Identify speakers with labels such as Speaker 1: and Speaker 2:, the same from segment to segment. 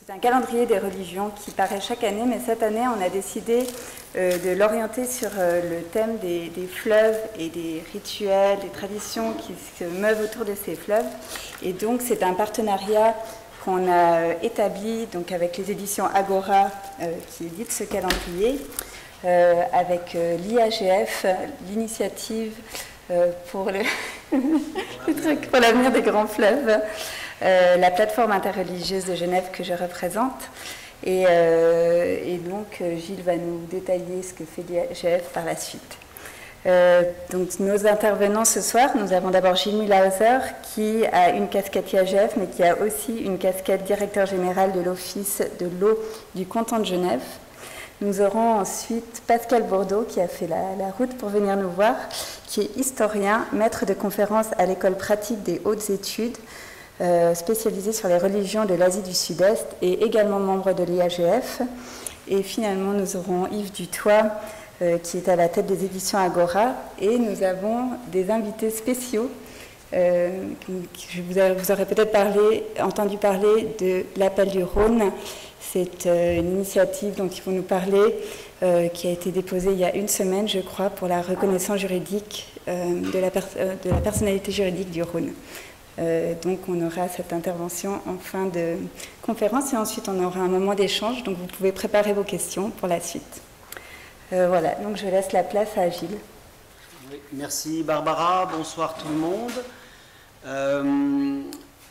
Speaker 1: c'est un calendrier des religions qui paraît chaque année, mais cette année, on a décidé de l'orienter sur le thème des fleuves et des rituels, des traditions qui se meuvent autour de ces fleuves. Et donc, c'est un partenariat qu'on a établi donc, avec les éditions Agora qui éditent ce calendrier, avec l'IAGF, l'initiative pour pour l'avenir des grands fleuves, la plateforme interreligieuse de Genève que je représente. Et donc, Gilles va nous détailler ce que fait l'IAGF par la suite. Donc, nos intervenants ce soir, nous avons d'abord Gilles Mühlhauser, qui a une casquette IAGF, mais qui a aussi une casquette directeur général de l'Office de l'eau du canton de Genève. Nous aurons ensuite Pascal Bourdeau, qui a fait la route pour venir nous voir, qui est historien, maître de conférences à l'école pratique des hautes études, spécialisé sur les religions de l'Asie du Sud-Est et également membre de l'IAGF. Et finalement, nous aurons Yves Dutoit, qui est à la tête des éditions Agora. Et nous avons des invités spéciaux. Vous aurez peut-être entendu parler de l'Appel du Rhône. C'est une initiative dont ils vont nous parler, qui a été déposée il y a une semaine, je crois, pour la reconnaissance juridique de la personnalité juridique du Rhône. Donc on aura cette intervention en fin de conférence et ensuite on aura un moment d'échange, donc vous pouvez préparer vos questions pour la suite. Voilà, donc je laisse la place à Gilles.
Speaker 2: Oui, merci Barbara, bonsoir tout le monde.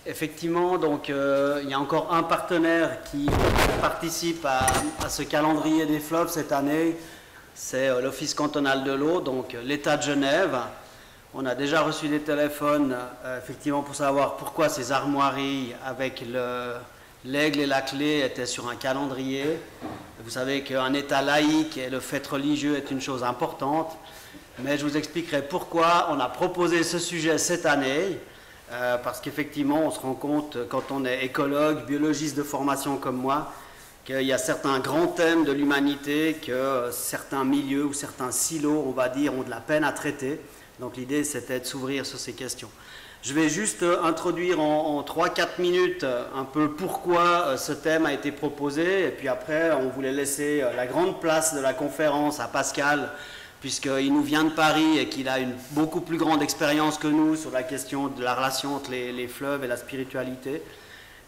Speaker 2: Effectivement, donc il y a encore un partenaire qui participe à ce calendrier des fleuves cette année, c'est l'Office cantonal de l'eau, donc l'État de Genève. On a déjà reçu des téléphones, effectivement, pour savoir pourquoi ces armoiries avec l'aigle et la clé étaient sur un calendrier. Vous savez qu'un État laïque et le fait religieux est une chose importante, mais je vous expliquerai pourquoi on a proposé ce sujet cette année, parce qu'effectivement, on se rend compte, quand on est écologue, biologiste de formation comme moi, qu'il y a certains grands thèmes de l'humanité que certains milieux ou certains silos, on va dire, ont de la peine à traiter. Donc l'idée, c'était de s'ouvrir sur ces questions. Je vais juste introduire en 3-4 minutes un peu pourquoi ce thème a été proposé. Et puis après, on voulait laisser la grande place de la conférence à Pascal, puisqu'il nous vient de Paris et qu'il a une beaucoup plus grande expérience que nous sur la question de la relation entre les fleuves et la spiritualité.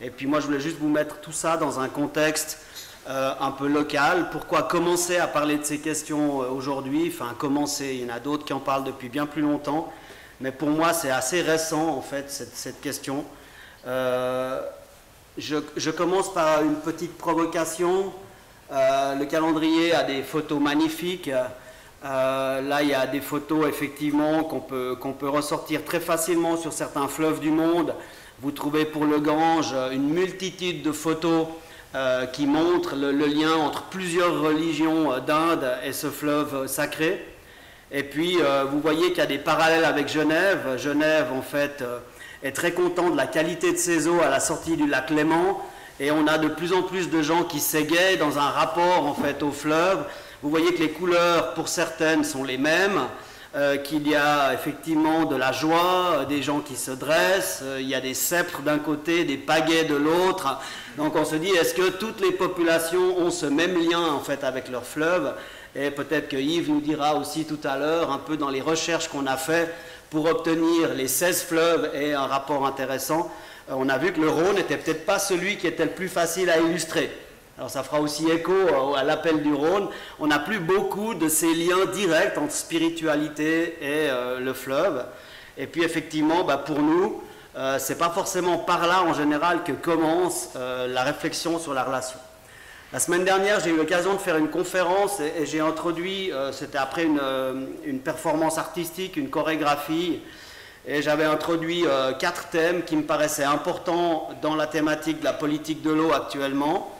Speaker 2: Et puis moi, je voulais juste vous mettre tout ça dans un contexte un peu local. Pourquoi commencer à parler de ces questions aujourd'hui? Enfin, commencer, il y en a d'autres qui en parlent depuis bien plus longtemps. Mais pour moi, c'est assez récent, en fait, cette question. Je commence par une petite provocation. Le calendrier a des photos magnifiques. Là, il y a des photos, effectivement, qu'on peut ressortir très facilement sur certains fleuves du monde. Vous trouvez pour le Gange une multitude de photos qui montrent le lien entre plusieurs religions d'Inde et ce fleuve sacré. Et puis, vous voyez qu'il y a des parallèles avec Genève. Genève, en fait, est très content de la qualité de ses eaux à la sortie du lac Léman. Et on a de plus en plus de gens qui s'égayent dans un rapport, en fait, au fleuve. Vous voyez que les couleurs, pour certaines, sont les mêmes. Qu'il y a effectivement de la joie, des gens qui se dressent, il y a des sceptres d'un côté, des pagaies de l'autre. Donc on se dit, est-ce que toutes les populations ont ce même lien en fait avec leur fleuve? Et peut-être que Yves nous dira aussi tout à l'heure, un peu dans les recherches qu'on a fait pour obtenir les 16 fleuves et un rapport intéressant, on a vu que le Rhône n'était peut-être pas celui qui était le plus facile à illustrer. Alors ça fera aussi écho à l'appel du Rhône. On n'a plus beaucoup de ces liens directs entre spiritualité et le fleuve. Et puis effectivement, pour nous, c'est pas forcément par là en général que commence la réflexion sur la relation. La semaine dernière, j'ai eu l'occasion de faire une conférence et j'ai introduit, c'était après une performance artistique, une chorégraphie, et j'avais introduit 4 thèmes qui me paraissaient importants dans la thématique de la politique de l'eau actuellement.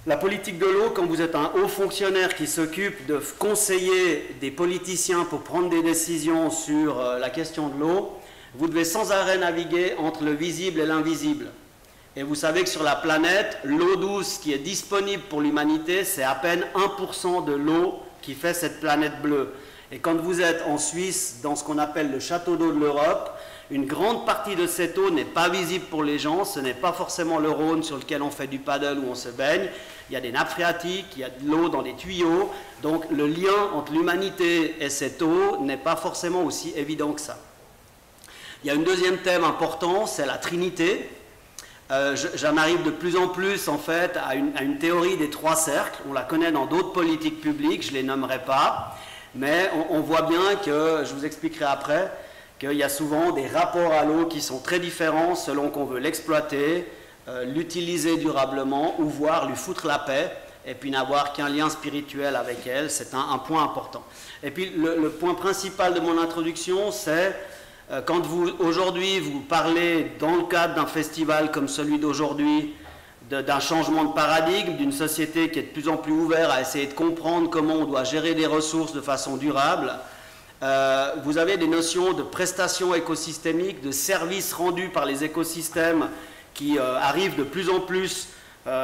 Speaker 2: La politique de l'eau, quand vous êtes un haut fonctionnaire qui s'occupe de conseiller des politiciens pour prendre des décisions sur la question de l'eau, vous devez sans arrêt naviguer entre le visible et l'invisible. Et vous savez que sur la planète, l'eau douce qui est disponible pour l'humanité, c'est à peine 1% de l'eau qui fait cette planète bleue. Et quand vous êtes en Suisse, dans ce qu'on appelle le château d'eau de l'Europe, Une grande partie de cette eau n'est pas visible pour les gens, ce n'est pas forcément le Rhône sur lequel on fait du paddle ou on se baigne, il y a des nappes phréatiques, il y a de l'eau dans des tuyaux, donc le lien entre l'humanité et cette eau n'est pas forcément aussi évident que ça. Il y a un deuxième thème important, c'est la Trinité. J'en arrive de plus en plus en fait à une théorie des trois cercles. On la connaît dans d'autres politiques publiques, je ne les nommerai pas, mais on voit bien que, je vous expliquerai après, qu'il y a souvent des rapports à l'eau qui sont très différents selon qu'on veut l'exploiter, l'utiliser durablement ou voire lui foutre la paix et puis n'avoir qu'un lien spirituel avec elle. C'est un point important. Et puis le point principal de mon introduction, c'est quand aujourd'hui vous parlez dans le cadre d'un festival comme celui d'aujourd'hui d'un changement de paradigme, d'une société qui est de plus en plus ouverte à essayer de comprendre comment on doit gérer des ressources de façon durable, vous avez des notions de prestations écosystémiques, de services rendus par les écosystèmes qui arrivent de plus en plus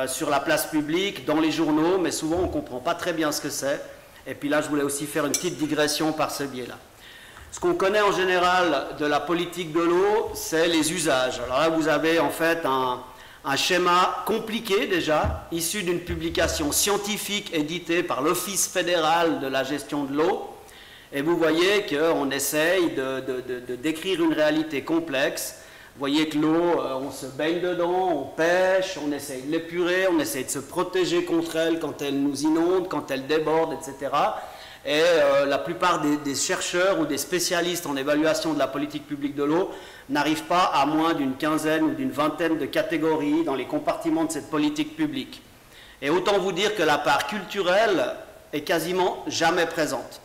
Speaker 2: sur la place publique, dans les journaux, mais souvent on ne comprend pas très bien ce que c'est. Et puis là, je voulais aussi faire une petite digression par ce biais-là. Ce qu'on connaît en général de la politique de l'eau, c'est les usages. Alors là, vous avez en fait un schéma compliqué déjà, issu d'une publication scientifique éditée par l'Office fédéral de la gestion de l'eau. Et vous voyez qu'on essaye de décrire une réalité complexe. Vous voyez que l'eau, on se baigne dedans, on pêche, on essaye de l'épurer, on essaye de se protéger contre elle quand elle nous inonde, quand elle déborde, etc. Et la plupart des chercheurs ou des spécialistes en évaluation de la politique publique de l'eau n'arrivent pas à moins d'une quinzaine ou d'une vingtaine de catégories dans les compartiments de cette politique publique. Et autant vous dire que la part culturelle est quasiment jamais présente.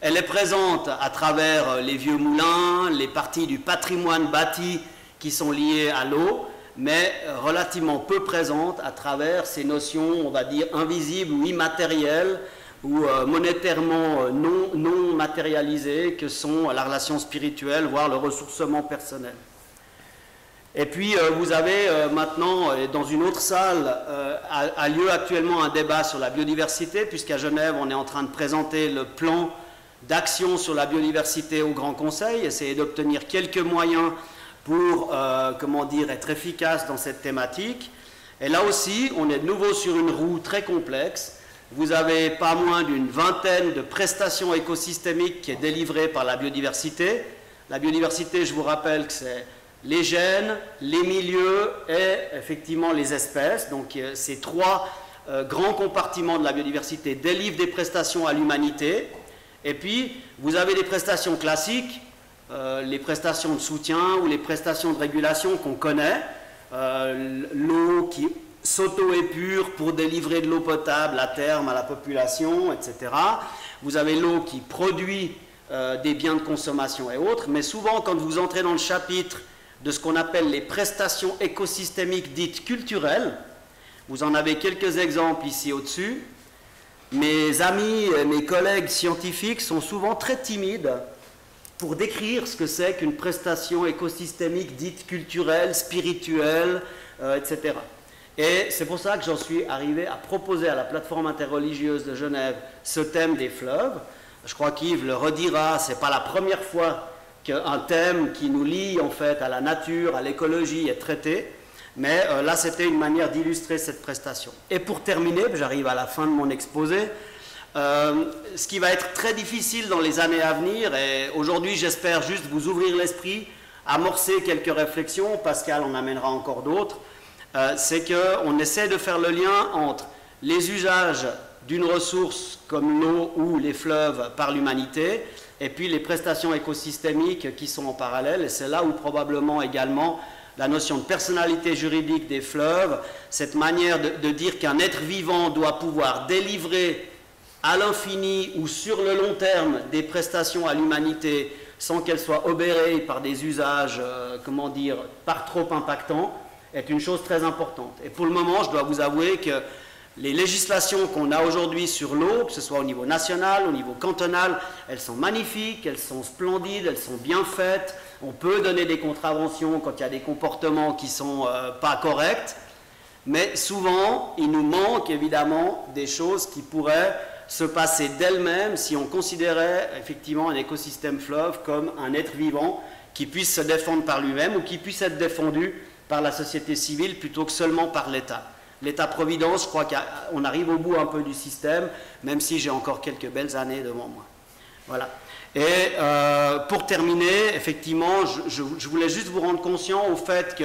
Speaker 2: Elle est présente à travers les vieux moulins, les parties du patrimoine bâti qui sont liées à l'eau, mais relativement peu présente à travers ces notions, on va dire, invisibles ou immatérielles, ou monétairement non matérialisées, que sont la relation spirituelle, voire le ressourcement personnel. Et puis vous avez maintenant, dans une autre salle, a lieu actuellement un débat sur la biodiversité, puisqu'à Genève, on est en train de présenter le plan d'action sur la biodiversité au Grand Conseil, essayer d'obtenir quelques moyens pour, comment dire, être efficace dans cette thématique. Et là aussi, on est de nouveau sur une roue très complexe. Vous avez pas moins d'une vingtaine de prestations écosystémiques qui est délivrées par la biodiversité. La biodiversité, je vous rappelle que c'est les gènes, les milieux et effectivement les espèces. Donc ces trois grands compartiments de la biodiversité délivrent des prestations à l'humanité. Et puis, vous avez des prestations classiques, les prestations de soutien ou les prestations de régulation qu'on connaît, l'eau qui s'auto-épure pour délivrer de l'eau potable à terme à la population, etc. Vous avez l'eau qui produit des biens de consommation et autres, mais souvent quand vous entrez dans le chapitre de ce qu'on appelle les prestations écosystémiques dites culturelles, vous en avez quelques exemples ici au-dessus. Mes amis et mes collègues scientifiques sont souvent très timides pour décrire ce que c'est qu'une prestation écosystémique dite culturelle, spirituelle, etc. Et c'est pour ça que j'en suis arrivé à proposer à la plateforme interreligieuse de Genève ce thème des fleuves. Je crois qu'Yves le redira, ce n'est pas la première fois qu'un thème qui nous lie en fait à la nature, à l'écologie est traité. Mais là, c'était une manière d'illustrer cette prestation. Et pour terminer, j'arrive à la fin de mon exposé, ce qui va être très difficile dans les années à venir, et aujourd'hui, j'espère juste vous ouvrir l'esprit, amorcer quelques réflexions, Pascal en amènera encore d'autres, c'est qu'on essaie de faire le lien entre les usages d'une ressource comme l'eau ou les fleuves par l'humanité, et puis les prestations écosystémiques qui sont en parallèle, et c'est là où probablement également la notion de personnalité juridique des fleuves, cette manière de dire qu'un être vivant doit pouvoir délivrer à l'infini ou sur le long terme des prestations à l'humanité sans qu'elles soient obérées par des usages, comment dire, par trop impactants, est une chose très importante. Et pour le moment, je dois vous avouer que les législations qu'on a aujourd'hui sur l'eau, que ce soit au niveau national, au niveau cantonal, elles sont magnifiques, elles sont splendides, elles sont bien faites. On peut donner des contraventions quand il y a des comportements qui ne sont pas corrects, mais souvent, il nous manque évidemment des choses qui pourraient se passer d'elles-mêmes si on considérait effectivement un écosystème fleuve comme un être vivant qui puisse se défendre par lui-même ou qui puisse être défendu par la société civile plutôt que seulement par l'État. L'État-providence, je crois qu'on arrive au bout un peu du système, même si j'ai encore quelques belles années devant moi. Voilà. Et pour terminer, effectivement, je voulais juste vous rendre conscient au fait que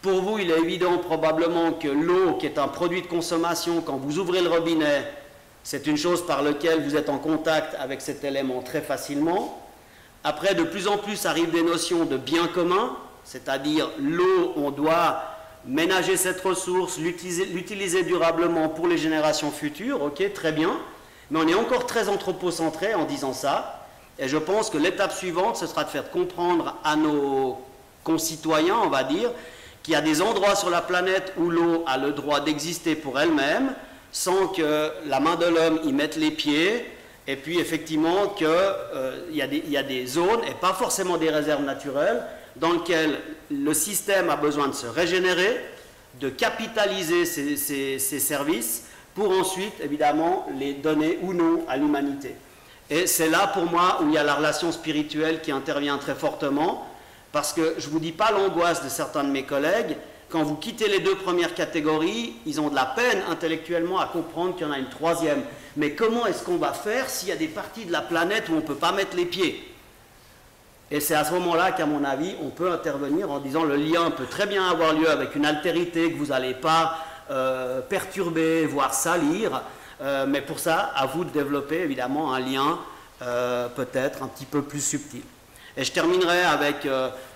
Speaker 2: pour vous, il est évident probablement que l'eau, qui est un produit de consommation, quand vous ouvrez le robinet, c'est une chose par laquelle vous êtes en contact avec cet élément très facilement. Après, de plus en plus arrivent des notions de bien commun, c'est-à-dire l'eau, on doit ménager cette ressource, l'utiliser durablement pour les générations futures, ok, très bien, mais on est encore très anthropocentré en disant ça, et je pense que l'étape suivante, ce sera de faire comprendre à nos concitoyens, on va dire, qu'il y a des endroits sur la planète où l'eau a le droit d'exister pour elle-même, sans que la main de l'homme y mette les pieds, et puis effectivement qu'il y a des zones, et pas forcément des réserves naturelles, dans lesquelles le système a besoin de se régénérer, de capitaliser ces services, pour ensuite, évidemment, les donner ou non à l'humanité. Et c'est là, pour moi, où il y a la relation spirituelle qui intervient très fortement, parce que je ne vous dis pas l'angoisse de certains de mes collègues, quand vous quittez les deux premières catégories, ils ont de la peine intellectuellement à comprendre qu'il y en a une troisième. Mais comment est-ce qu'on va faire s'il y a des parties de la planète où on ne peut pas mettre les pieds? Et c'est à ce moment-là qu'à mon avis, on peut intervenir en disant le lien peut très bien avoir lieu avec une altérité que vous n'allez pas perturber, voire salir. Mais pour ça, à vous de développer évidemment un lien peut-être un petit peu plus subtil. Et je terminerai avec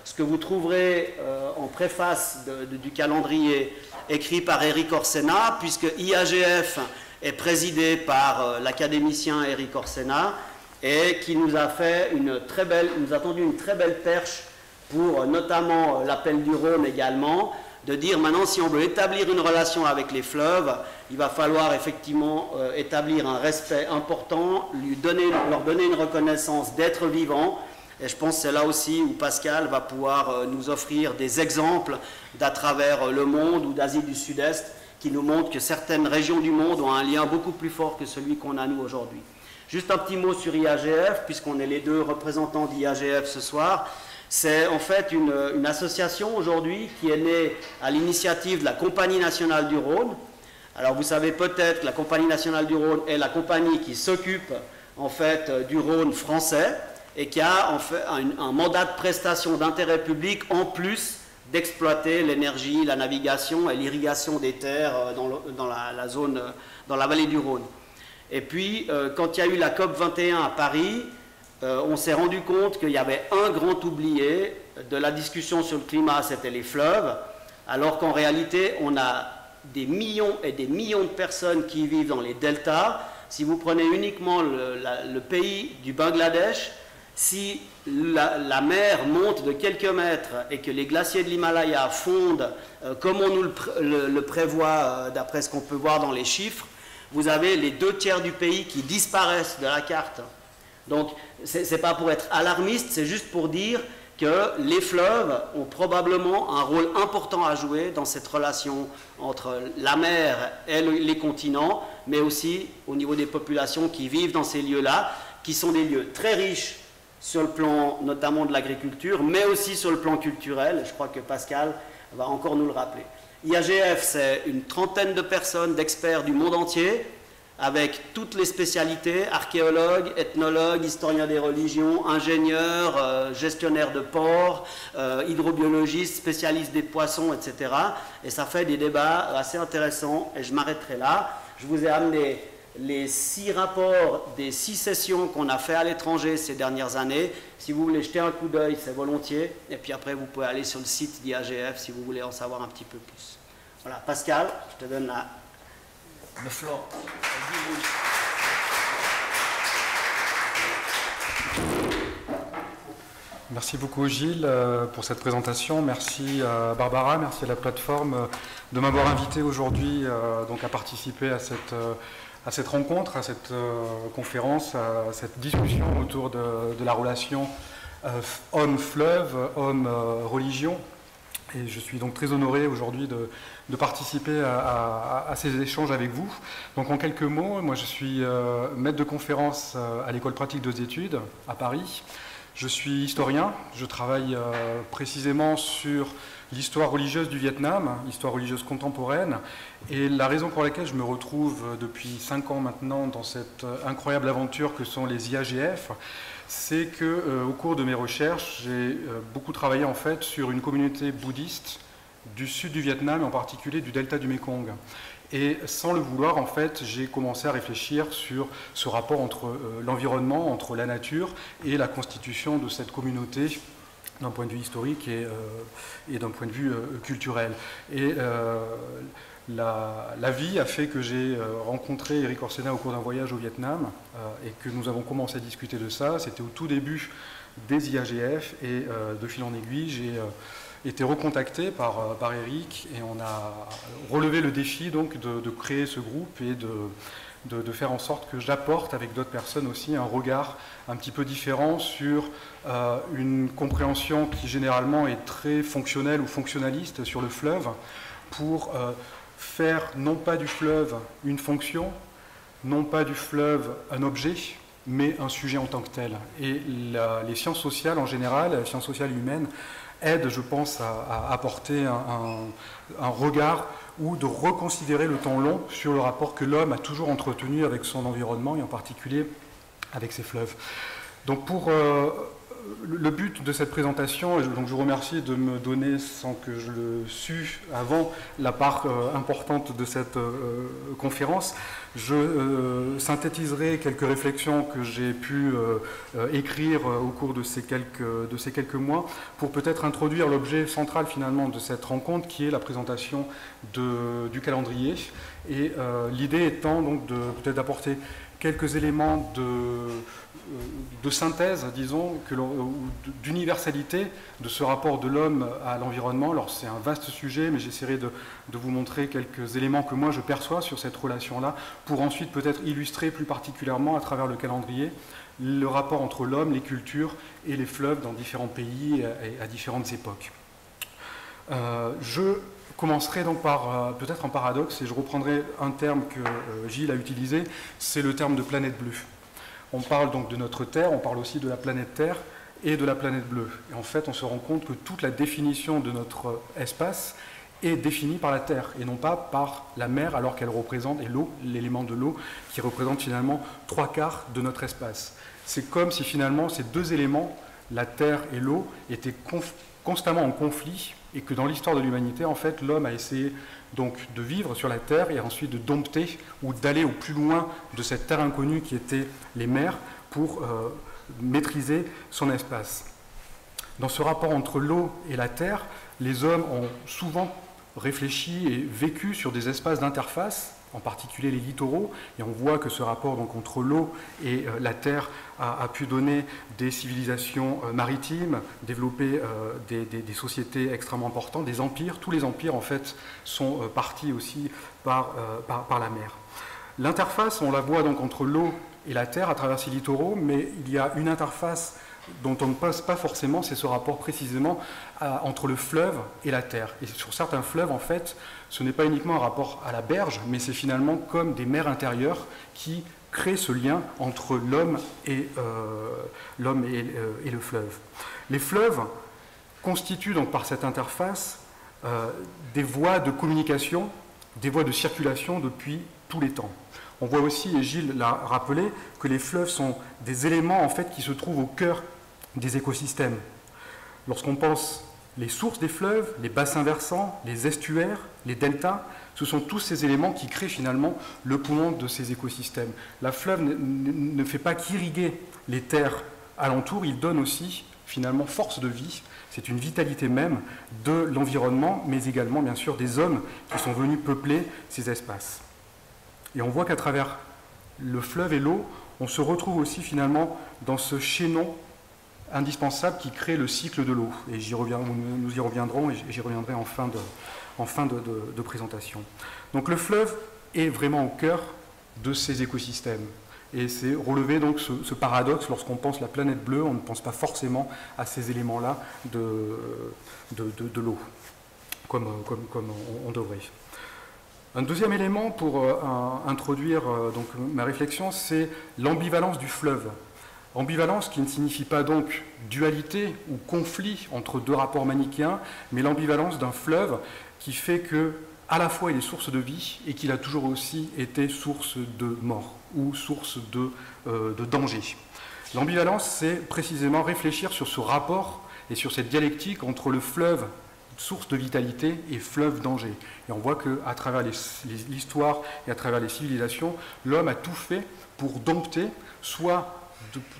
Speaker 2: ce que vous trouverez en préface du calendrier écrit par Eric Orsena, puisque IAGF est présidé par l'académicien Eric Orsena, et qui nous a fait nous a tendu une très belle perche pour notamment l'appel du Rhône également, de dire maintenant si on veut établir une relation avec les fleuves, il va falloir effectivement établir un respect important, leur donner une reconnaissance d'être vivant. Et je pense que c'est là aussi où Pascal va pouvoir nous offrir des exemples d'à travers le monde ou d'Asie du Sud-Est qui nous montrent que certaines régions du monde ont un lien beaucoup plus fort que celui qu'on a nous aujourd'hui. Juste un petit mot sur IAGF, puisqu'on est les deux représentants d'IAGF ce soir. C'est en fait une association aujourd'hui qui est née à l'initiative de la Compagnie nationale du Rhône. Alors vous savez peut-être que la Compagnie nationale du Rhône est la compagnie qui s'occupe en fait du Rhône français et qui a en fait un mandat de prestation d'intérêt public en plus d'exploiter l'énergie, la navigation et l'irrigation des terres dans la zone, dans la vallée du Rhône. Et puis, quand il y a eu la COP21 à Paris, on s'est rendu compte qu'il y avait un grand oublié de la discussion sur le climat, c'était les fleuves, alors qu'en réalité, on a des millions et des millions de personnes qui vivent dans les deltas. Si vous prenez uniquement le pays du Bangladesh, si la mer monte de quelques mètres et que les glaciers de l'Himalaya fondent, comme on nous le prévoit d'après ce qu'on peut voir dans les chiffres, vous avez les 2/3 du pays qui disparaissent de la carte. Donc, ce n'est pas pour être alarmiste, c'est juste pour dire que les fleuves ont probablement un rôle important à jouer dans cette relation entre la mer et les continents, mais aussi au niveau des populations qui vivent dans ces lieux-là, qui sont des lieux très riches sur le plan notamment de l'agriculture, mais aussi sur le plan culturel. Je crois que Pascal va encore nous le rappeler. IAGF, c'est une trentaine de personnes, d'experts du monde entier, avec toutes les spécialités, archéologues, ethnologues, historiens des religions, ingénieurs, gestionnaires de ports, hydrobiologistes, spécialistes des poissons, etc. Et ça fait des débats assez intéressants, et je m'arrêterai là. Je vous ai amené les 6 rapports des 6 sessions qu'on a fait à l'étranger ces dernières années. Si vous voulez jeter un coup d'œil, c'est volontiers. Et puis après, vous pouvez aller sur le site d'IAGF si vous voulez en savoir un petit peu plus. Voilà, Pascal, je te donne le floor.
Speaker 3: Merci beaucoup Gilles pour cette présentation. Merci à Barbara, merci à la plateforme de m'avoir invité aujourd'hui donc à participer à cette rencontre, à cette conférence, à cette discussion autour de la relation homme-fleuve, homme-religion. Et je suis donc très honoré aujourd'hui de participer à ces échanges avec vous. Donc en quelques mots, moi je suis maître de conférence à l'école pratique des études à Paris. Je suis historien, je travaille précisément sur l'histoire religieuse du Vietnam, l'histoire religieuse contemporaine, et la raison pour laquelle je me retrouve depuis 5 ans maintenant dans cette incroyable aventure que sont les IAGF, c'est que au cours de mes recherches, j'ai beaucoup travaillé en fait sur une communauté bouddhiste du sud du Vietnam, et en particulier du delta du Mékong. Et sans le vouloir, en fait, j'ai commencé à réfléchir sur ce rapport entre l'environnement, entre la nature et la constitution de cette communauté d'un point de vue historique et d'un point de vue culturel. Et la vie a fait que j'ai rencontré Eric Orsena au cours d'un voyage au Vietnam et que nous avons commencé à discuter de ça. C'était au tout début des IAGF et de fil en aiguille, j'ai été recontacté par Eric et on a relevé le défi donc de créer ce groupe et de faire en sorte que j'apporte avec d'autres personnes aussi un regard un petit peu différent sur une compréhension qui généralement est très fonctionnelle ou fonctionnaliste sur le fleuve pour faire non pas du fleuve une fonction, non pas du fleuve un objet, mais un sujet en tant que tel. Et les sciences sociales en général, les sciences sociales humaines, aident, je pense, à apporter un regard ou de reconsidérer le temps long sur le rapport que l'homme a toujours entretenu avec son environnement et en particulier avec ses fleuves. Donc pour le but de cette présentation, donc je vous remercie de me donner, sans que je le sût avant, la part importante de cette conférence. Je synthétiserai quelques réflexions que j'ai pu écrire au cours de ces quelques mois pour peut-être introduire l'objet central finalement de cette rencontre qui est la présentation du calendrier. Et l'idée étant donc peut-être d'apporter quelques éléments de synthèse, disons, d'universalité de ce rapport de l'homme à l'environnement. Alors c'est un vaste sujet, mais j'essaierai de vous montrer quelques éléments que moi je perçois sur cette relation-là, pour ensuite peut-être illustrer plus particulièrement à travers le calendrier le rapport entre l'homme, les cultures et les fleuves dans différents pays et à différentes époques. Je commencerai donc par peut-être un paradoxe, et je reprendrai un terme que Gilles a utilisé, c'est le terme de planète bleue. On parle donc de notre Terre, on parle aussi de la planète Terre et de la planète bleue. Et en fait, on se rend compte que toute la définition de notre espace est définie par la Terre et non pas par la mer, alors qu'elle représente, et l'eau, l'élément de l'eau, qui représente finalement 3/4 de notre espace. C'est comme si finalement ces deux éléments, la Terre et l'eau, étaient constamment en conflit et que dans l'histoire de l'humanité, en fait, l'homme a essayé donc de vivre sur la Terre et ensuite de dompter ou d'aller au plus loin de cette terre inconnue qui était les mers pour maîtriser son espace. Dans ce rapport entre l'eau et la Terre, les hommes ont souvent réfléchi et vécu sur des espaces d'interface, en particulier les littoraux, et on voit que ce rapport donc, entre l'eau et la terre a pu donner des civilisations maritimes, développer des sociétés extrêmement importantes, des empires. Tous les empires en fait sont partis aussi par la mer. L'interface, on la voit donc entre l'eau et la terre à travers ces littoraux, mais il y a une interface dont on ne passe pas forcément, c'est ce rapport précisément entre le fleuve et la terre. Et sur certains fleuves, en fait, ce n'est pas uniquement un rapport à la berge, mais c'est finalement comme des mers intérieures qui créent ce lien entre l'homme et le fleuve. Les fleuves constituent donc par cette interface des voies de communication, des voies de circulation depuis tous les temps. On voit aussi, et Gilles l'a rappelé, que les fleuves sont des éléments en fait, qui se trouvent au cœur des écosystèmes. Lorsqu'on pense les sources des fleuves, les bassins versants, les estuaires, les deltas, ce sont tous ces éléments qui créent finalement le poumon de ces écosystèmes. La fleuve ne fait pas qu'irriguer les terres alentour, il donne aussi finalement force de vie. C'est une vitalité même de l'environnement, mais également bien sûr des hommes qui sont venus peupler ces espaces. Et on voit qu'à travers le fleuve et l'eau, on se retrouve aussi finalement dans ce chaînon indispensable qui crée le cycle de l'eau. Et nous y reviendrons, et j'y reviendrai en fin de présentation. Donc le fleuve est vraiment au cœur de ces écosystèmes. Et c'est relever donc ce paradoxe, lorsqu'on pense la planète bleue, on ne pense pas forcément à ces éléments-là de l'eau, comme on devrait. Un deuxième élément pour introduire donc, ma réflexion, c'est l'ambivalence du fleuve. Ambivalence qui ne signifie pas donc dualité ou conflit entre deux rapports manichéens, mais l'ambivalence d'un fleuve qui fait que à la fois il est source de vie et qu'il a toujours aussi été source de mort ou source de danger. L'ambivalence, c'est précisément réfléchir sur ce rapport et sur cette dialectique entre le fleuve, source de vitalité, et fleuve danger. Et on voit qu'à travers l'histoire et à travers les civilisations, l'homme a tout fait pour dompter, soit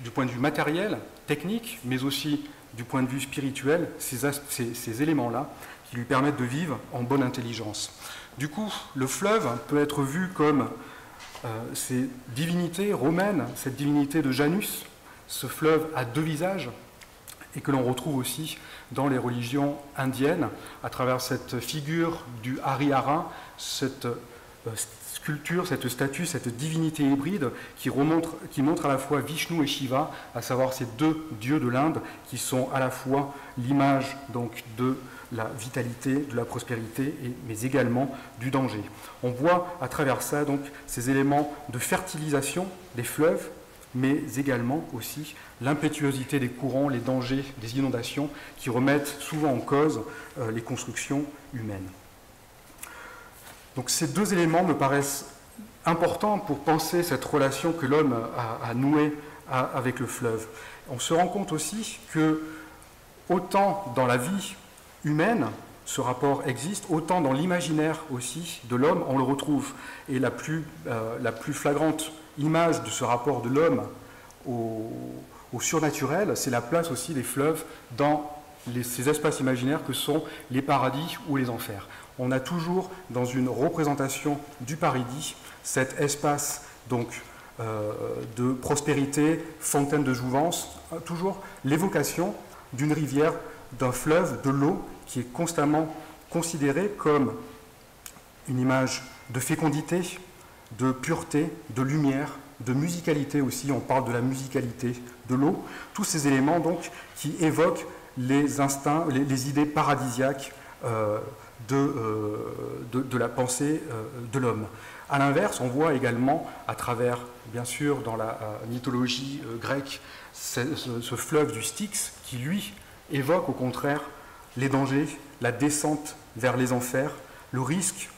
Speaker 3: du point de vue matériel, technique, mais aussi du point de vue spirituel, ces éléments-là qui lui permettent de vivre en bonne intelligence. Du coup, le fleuve peut être vu comme ces divinités romaines, cette divinité de Janus, ce fleuve à deux visages, et que l'on retrouve aussi dans les religions indiennes, à travers cette figure du Harihara, cette sculpture, cette statue, cette divinité hybride qui montre à la fois Vishnu et Shiva, à savoir ces deux dieux de l'Inde qui sont à la fois l'image donc de la vitalité, de la prospérité, mais également du danger. On voit à travers ça donc ces éléments de fertilisation des fleuves, mais également aussi l'impétuosité des courants, les dangers des inondations qui remettent souvent en cause les constructions humaines. Donc ces deux éléments me paraissent importants pour penser cette relation que l'homme a nouée avec le fleuve. On se rend compte aussi que autant dans la vie humaine, ce rapport existe, autant dans l'imaginaire aussi de l'homme, on le retrouve. Et la plus flagrante image de ce rapport de l'homme au surnaturel, c'est la place aussi des fleuves dans ces espaces imaginaires que sont les paradis ou les enfers. On a toujours dans une représentation du paradis cet espace donc de prospérité, fontaine de jouvence, toujours l'évocation d'une rivière, d'un fleuve, de l'eau qui est constamment considérée comme une image de fécondité, de pureté, de lumière, de musicalité aussi. On parle de la musicalité de l'eau. Tous ces éléments donc qui évoquent les instincts, les idées paradisiaques de la pensée de l'homme. A l'inverse, on voit également à travers, bien sûr, dans la mythologie grecque, ce fleuve du Styx qui, lui, évoque au contraire les dangers, la descente vers les enfers, le risque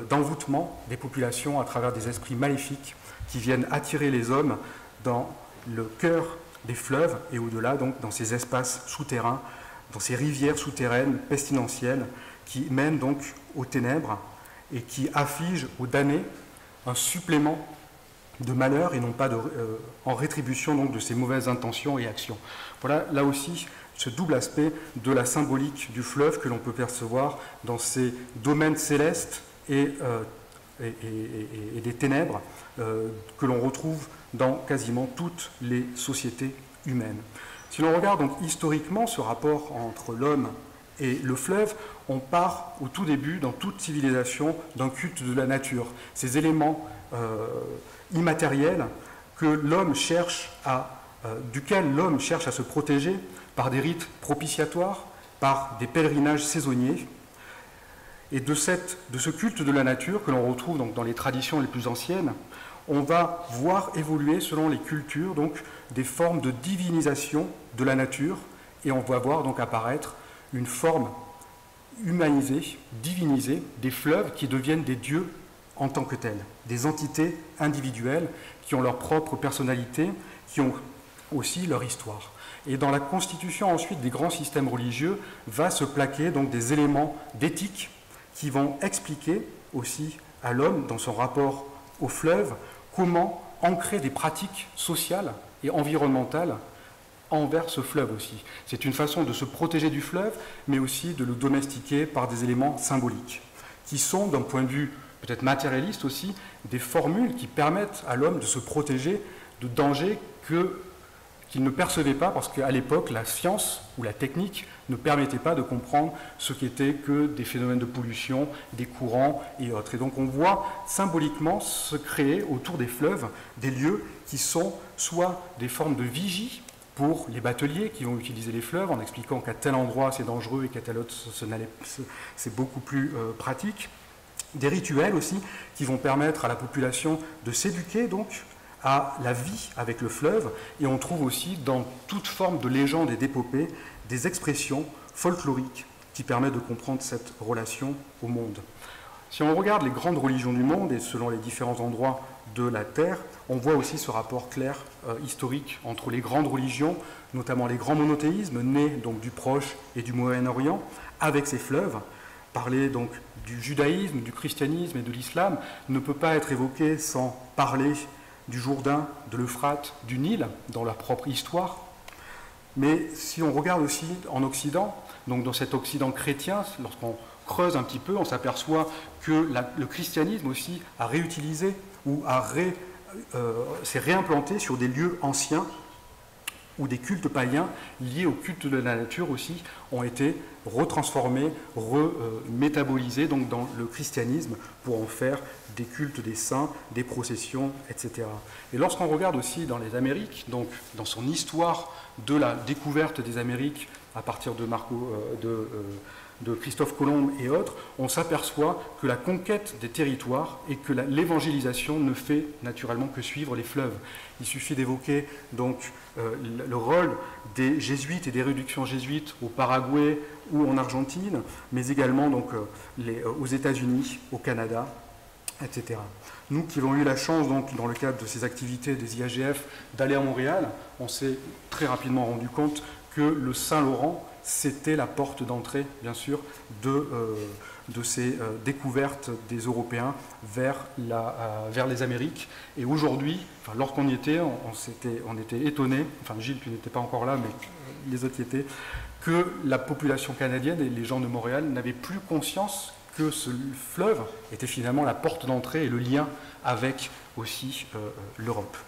Speaker 3: d'envoûtement des populations à travers des esprits maléfiques qui viennent attirer les hommes dans le cœur des fleuves et au-delà, donc dans ces espaces souterrains, dans ces rivières souterraines pestilentielles qui mènent donc aux ténèbres et qui affligent aux damnés un supplément de malheur et non pas en rétribution donc de ces mauvaises intentions et actions. Voilà là aussi ce double aspect de la symbolique du fleuve que l'on peut percevoir dans ces domaines célestes et des ténèbres que l'on retrouve dans quasiment toutes les sociétés humaines. Si l'on regarde donc historiquement ce rapport entre l'homme et le fleuve, on part au tout début, dans toute civilisation, d'un culte de la nature. Ces éléments immatériels duquel l'homme cherche à se protéger par des rites propitiatoires, par des pèlerinages saisonniers. Et de ce culte de la nature que l'on retrouve donc dans les traditions les plus anciennes, on va voir évoluer selon les cultures donc des formes de divinisation de la nature, et on va voir donc apparaître une forme humanisée, divinisée des fleuves qui deviennent des dieux en tant que tels, des entités individuelles qui ont leur propre personnalité, qui ont aussi leur histoire. Et dans la constitution ensuite des grands systèmes religieux va se plaquer donc des éléments d'éthique qui vont expliquer aussi à l'homme dans son rapport au fleuve comment ancrer des pratiques sociales et environnementales envers ce fleuve aussi. C'est une façon de se protéger du fleuve, mais aussi de le domestiquer par des éléments symboliques, qui sont, d'un point de vue peut-être matérialiste aussi, des formules qui permettent à l'homme de se protéger de dangers qu'il ne percevait pas, parce qu'à l'époque, la science ou la technique ne permettait pas de comprendre ce qu'étaient que des phénomènes de pollution, des courants et autres. Et donc on voit symboliquement se créer autour des fleuves des lieux qui sont soit des formes de vigie pour les bateliers qui vont utiliser les fleuves en expliquant qu'à tel endroit c'est dangereux et qu'à tel autre c'est beaucoup plus pratique. Des rituels aussi qui vont permettre à la population de s'éduquer donc à la vie avec le fleuve, et on trouve aussi dans toute forme de légende et d'épopée des expressions folkloriques qui permettent de comprendre cette relation au monde. Si on regarde les grandes religions du monde, et selon les différents endroits de la Terre, on voit aussi ce rapport clair historique entre les grandes religions, notamment les grands monothéismes nés donc du Proche et du Moyen-Orient, avec ces fleuves. Parler donc du judaïsme, du christianisme et de l'islam ne peut pas être évoqué sans parler du Jourdain, de l'Euphrate, du Nil, dans leur propre histoire. Mais si on regarde aussi en Occident, donc dans cet Occident chrétien, lorsqu'on creuse un petit peu, on s'aperçoit que le christianisme aussi a réutilisé ou s'est réimplanté sur des lieux anciens où des cultes païens liés au culte de la nature aussi ont été retransformés, remétabolisés donc dans le christianisme pour en faire des cultes des saints, des processions, etc. Et lorsqu'on regarde aussi dans les Amériques, donc dans son histoire de la découverte des Amériques à partir de Christophe Colomb et autres, on s'aperçoit que la conquête des territoires et que l'évangélisation ne fait naturellement que suivre les fleuves. Il suffit d'évoquer donc le rôle des jésuites et des réductions jésuites au Paraguay ou en Argentine, mais également donc, aux États-Unis, au Canada, etc. Nous qui avons eu la chance, donc, dans le cadre de ces activités des IAGF, d'aller à Montréal, on s'est très rapidement rendu compte que le Saint-Laurent, c'était la porte d'entrée, bien sûr, de ces découvertes des Européens vers les Amériques. Et aujourd'hui, enfin, lorsqu'on y était, on était étonnés, enfin Gilles, tu n'étais pas encore là, mais les autres y étaient, que la population canadienne et les gens de Montréal n'avaient plus conscience que ce fleuve était finalement la porte d'entrée et le lien avec aussi l'Europe.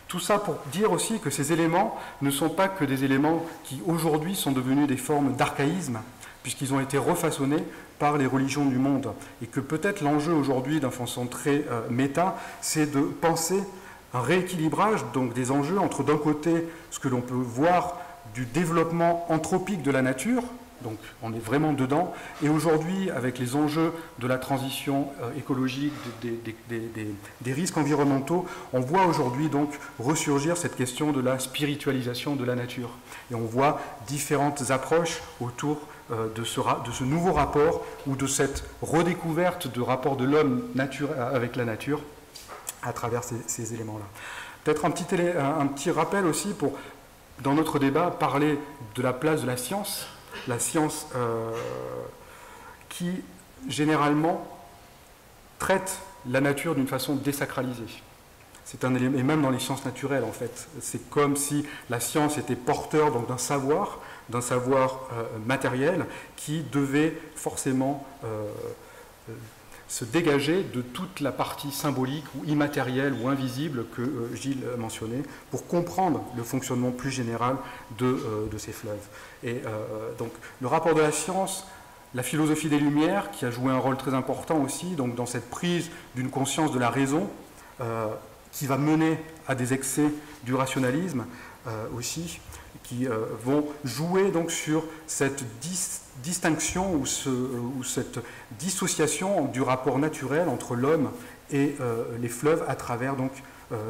Speaker 3: Tout ça pour dire aussi que ces éléments ne sont pas que des éléments qui aujourd'hui sont devenus des formes d'archaïsme, puisqu'ils ont été refaçonnés par les religions du monde. Et que peut-être l'enjeu aujourd'hui, d'un façon très méta, c'est de penser un rééquilibrage donc, des enjeux entre d'un côté ce que l'on peut voir du développement anthropique de la nature, donc on est vraiment dedans, et aujourd'hui avec les enjeux de la transition écologique, des risques environnementaux, on voit aujourd'hui donc ressurgir cette question de la spiritualisation de la nature. Et on voit différentes approches autour de ce nouveau rapport ou de cette redécouverte de rapport de l'homme avec la nature à travers ces éléments-là. Peut-être un petit rappel aussi pour, dans notre débat, parler de la place de la science qui, généralement, traite la nature d'une façon désacralisée. C'est un élément, et même dans les sciences naturelles, en fait. C'est comme si la science était porteur donc, d'un savoir matériel qui devait forcément se dégager de toute la partie symbolique ou immatérielle ou invisible que Gilles mentionnait pour comprendre le fonctionnement plus général de ces fleuves. Et donc le rapport de la science, la philosophie des Lumières qui a joué un rôle très important aussi donc dans cette prise d'une conscience de la raison qui va mener à des excès du rationalisme aussi, qui vont jouer donc sur cette distinction ou cette dissociation du rapport naturel entre l'homme et les fleuves à travers donc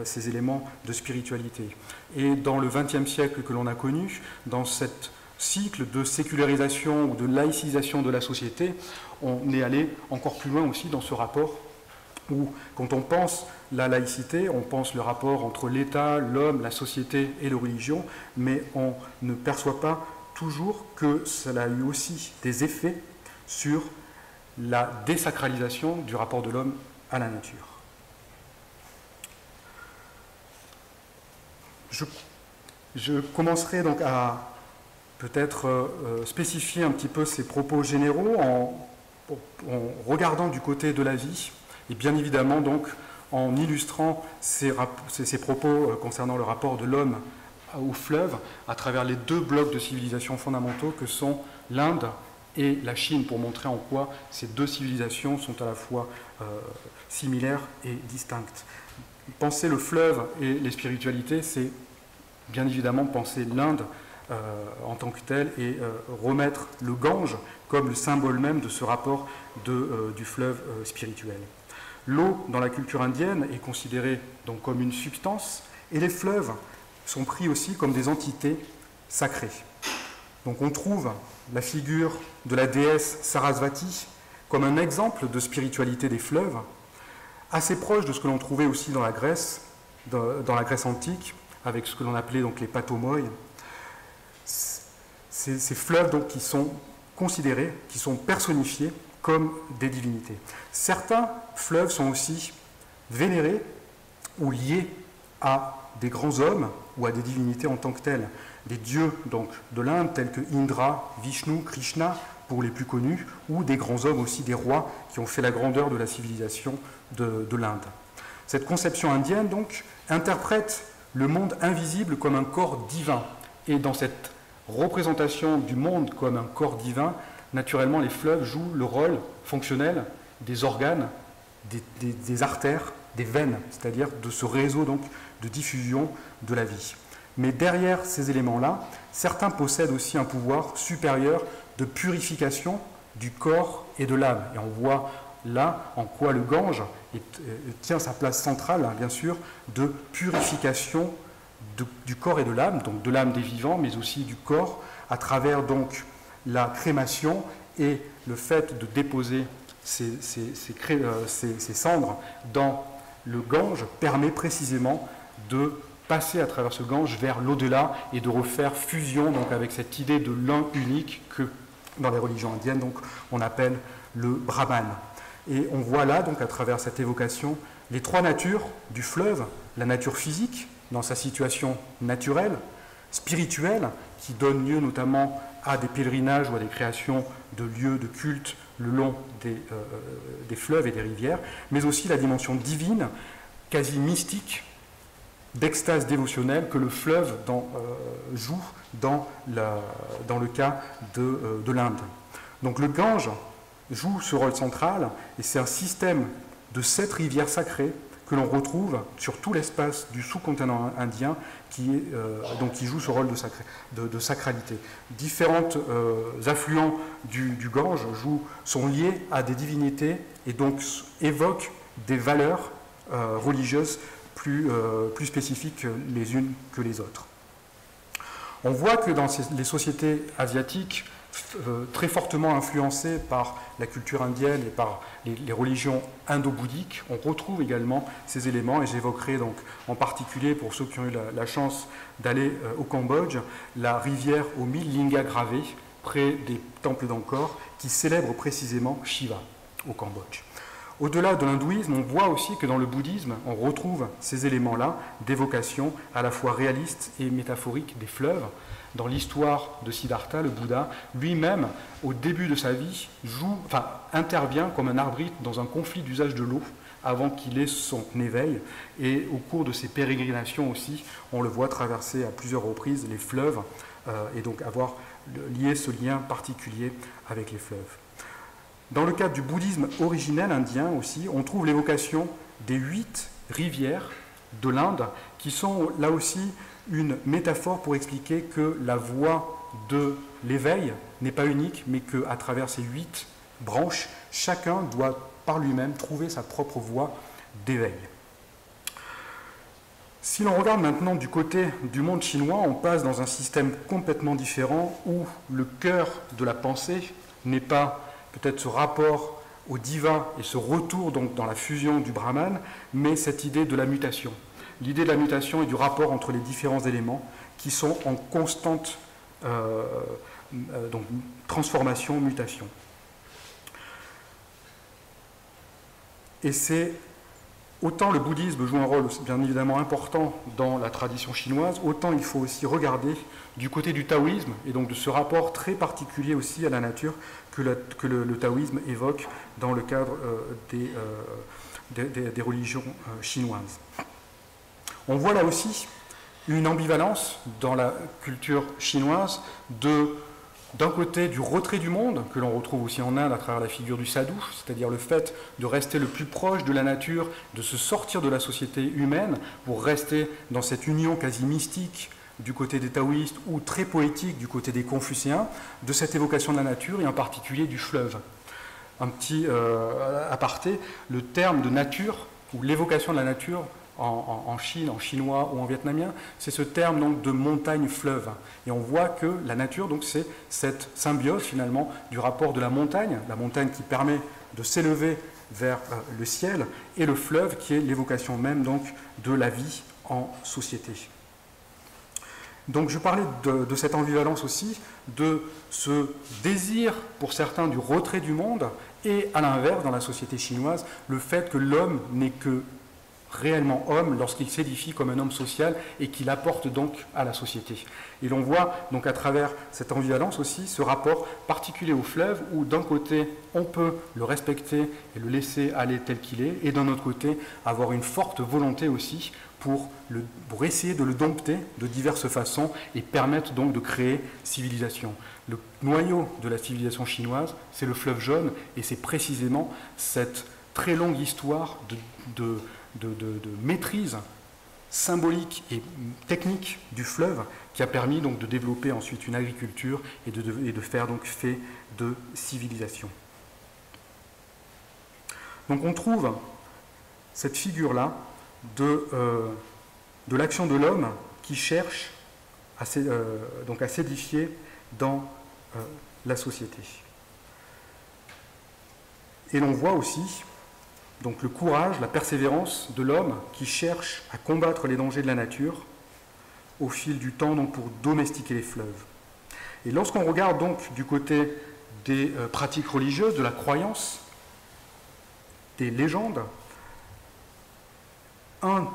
Speaker 3: ces éléments de spiritualité. Et dans le XXe siècle que l'on a connu, dans cet cycle de sécularisation ou de laïcisation de la société, on est allé encore plus loin aussi dans ce rapport où, quand on pense la laïcité, on pense le rapport entre l'État, l'homme, la société et la religion, mais on ne perçoit pas toujours que cela a eu aussi des effets sur la désacralisation du rapport de l'homme à la nature. Je commencerai donc à peut-être spécifier un petit peu ces propos généraux en regardant du côté de la vie et bien évidemment donc en illustrant ces propos concernant le rapport de l'homme au fleuve à travers les deux blocs de civilisation fondamentaux que sont l'Inde et la Chine, pour montrer en quoi ces deux civilisations sont à la fois similaires et distinctes. Penser le fleuve et les spiritualités, c'est bien évidemment penser l'Inde en tant que telle et remettre le Gange comme le symbole même de ce rapport du fleuve spirituel. L'eau, dans la culture indienne, est considérée donc comme une substance, et les fleuves sont pris aussi comme des entités sacrées. Donc on trouve la figure de la déesse Sarasvati comme un exemple de spiritualité des fleuves, assez proche de ce que l'on trouvait aussi dans la Grèce antique, avec ce que l'on appelait donc les patomoi. Ces fleuves donc, qui sont considérés, qui sont personnifiés comme des divinités. Certains fleuves sont aussi vénérés ou liés à des grands hommes ou à des divinités en tant que telles. Des dieux donc, de l'Inde tels que Indra, Vishnu, Krishna, pour les plus connus, ou des grands hommes aussi, des rois qui ont fait la grandeur de la civilisation de l'Inde. Cette conception indienne donc interprète le monde invisible comme un corps divin. Et dans cette représentation du monde comme un corps divin, naturellement les fleuves jouent le rôle fonctionnel des organes, des artères, des veines, c'est-à-dire de ce réseau donc, de diffusion de la vie. Mais derrière ces éléments-là, certains possèdent aussi un pouvoir supérieur de purification du corps et de l'âme. Et on voit là en quoi le Gange tient sa place centrale, bien sûr, de purification du corps et de l'âme, donc de l'âme des vivants, mais aussi du corps, à travers donc la crémation et le fait de déposer ces cendres dans le Gange permet précisément de passer à travers ce Gange vers l'au-delà et de refaire fusion donc, avec cette idée de l'un unique que dans les religions indiennes donc, on appelle le Brahman. Et on voit là, donc, à travers cette évocation, les trois natures du fleuve, la nature physique, dans sa situation naturelle, spirituelle, qui donne lieu notamment à des pèlerinages ou à des créations de lieux de culte le long des fleuves et des rivières, mais aussi la dimension divine, quasi mystique, d'extase dévotionnelle que le fleuve joue dans le cas de l'Inde. Donc le Gange joue ce rôle central et c'est un système de 7 rivières sacrées que l'on retrouve sur tout l'espace du sous-continent indien qui joue ce rôle de sacralité. Différents affluents du Gange sont liés à des divinités et donc évoquent des valeurs religieuses plus spécifiques les unes que les autres. On voit que dans les sociétés asiatiques, très fortement influencées par la culture indienne et par les religions indo-bouddhiques, on retrouve également ces éléments, et j'évoquerai donc en particulier, pour ceux qui ont eu la chance d'aller au Cambodge, la rivière aux 1000 lingas gravés, près des temples d'Angkor, qui célèbre précisément Shiva au Cambodge. Au-delà de l'hindouisme, on voit aussi que dans le bouddhisme, on retrouve ces éléments-là d'évocation à la fois réaliste et métaphorique des fleuves. Dans l'histoire de Siddhartha, le Bouddha, lui-même, au début de sa vie, intervient comme un arbitre dans un conflit d'usage de l'eau avant qu'il ait son éveil. Et au cours de ses pérégrinations aussi, on le voit traverser à plusieurs reprises les fleuves et donc avoir lié ce lien particulier avec les fleuves. Dans le cadre du bouddhisme originel indien aussi, on trouve l'évocation des 8 rivières de l'Inde qui sont là aussi une métaphore pour expliquer que la voie de l'éveil n'est pas unique, mais qu'à travers ces 8 branches, chacun doit par lui-même trouver sa propre voie d'éveil. Si l'on regarde maintenant du côté du monde chinois, on passe dans un système complètement différent où le cœur de la pensée n'est pas peut-être ce rapport au divin et ce retour donc dans la fusion du Brahman, mais cette idée de la mutation. L'idée de la mutation et du rapport entre les différents éléments qui sont en constante transformation, mutation. Et c'est autant le bouddhisme joue un rôle bien évidemment important dans la tradition chinoise, autant il faut aussi regarder du côté du taoïsme et donc de ce rapport très particulier aussi à la nature que le taoïsme évoque dans le cadre des religions chinoises. On voit là aussi une ambivalence dans la culture chinoise d'un côté du retrait du monde, que l'on retrouve aussi en Inde à travers la figure du sadhu, c'est-à-dire le fait de rester le plus proche de la nature, de se sortir de la société humaine pour rester dans cette union quasi mystique du côté des taoïstes ou très poétique du côté des confucéens, de cette évocation de la nature et en particulier du fleuve. un petit aparté, le terme de nature, ou l'évocation de la nature, en Chine, en chinois ou en vietnamien, c'est ce terme donc, de montagne-fleuve. Et on voit que la nature, donc, c'est cette symbiose finalement du rapport de la montagne qui permet de s'élever vers le ciel, et le fleuve qui est l'évocation même donc, de la vie en société. Donc je parlais de cette ambivalence aussi, de ce désir pour certains du retrait du monde, et à l'inverse, dans la société chinoise, le fait que l'homme n'est que réellement homme lorsqu'il s'édifie comme un homme social et qu'il apporte donc à la société. Et l'on voit donc à travers cette ambivalence aussi ce rapport particulier au fleuve où d'un côté on peut le respecter et le laisser aller tel qu'il est et d'un autre côté avoir une forte volonté aussi pour essayer de le dompter de diverses façons et permettre donc de créer civilisation. Le noyau de la civilisation chinoise, c'est le fleuve jaune et c'est précisément cette très longue histoire de maîtrise symbolique et technique du fleuve qui a permis donc de développer ensuite une agriculture et de faire donc fait de civilisation. Donc on trouve cette figure-là de l'action de l'homme qui cherche à s'édifier dans la société. Et l'on voit aussi donc le courage, la persévérance de l'homme qui cherche à combattre les dangers de la nature au fil du temps donc pour domestiquer les fleuves. Et lorsqu'on regarde donc du côté des pratiques religieuses, de la croyance, des légendes, un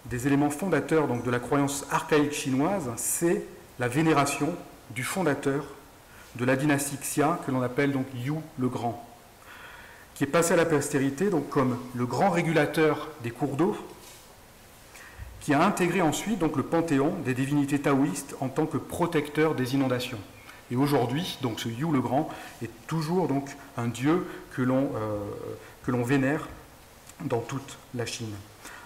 Speaker 3: des éléments fondateurs donc, de la croyance archaïque chinoise, c'est la vénération du fondateur de la dynastie Xia, que l'on appelle donc Yu le Grand, qui est passé à la postérité donc, comme le grand régulateur des cours d'eau, qui a intégré ensuite donc, le panthéon des divinités taoïstes en tant que protecteur des inondations. Et aujourd'hui, donc, ce Yu le Grand est toujours donc, un dieu que l'on vénère dans toute la Chine.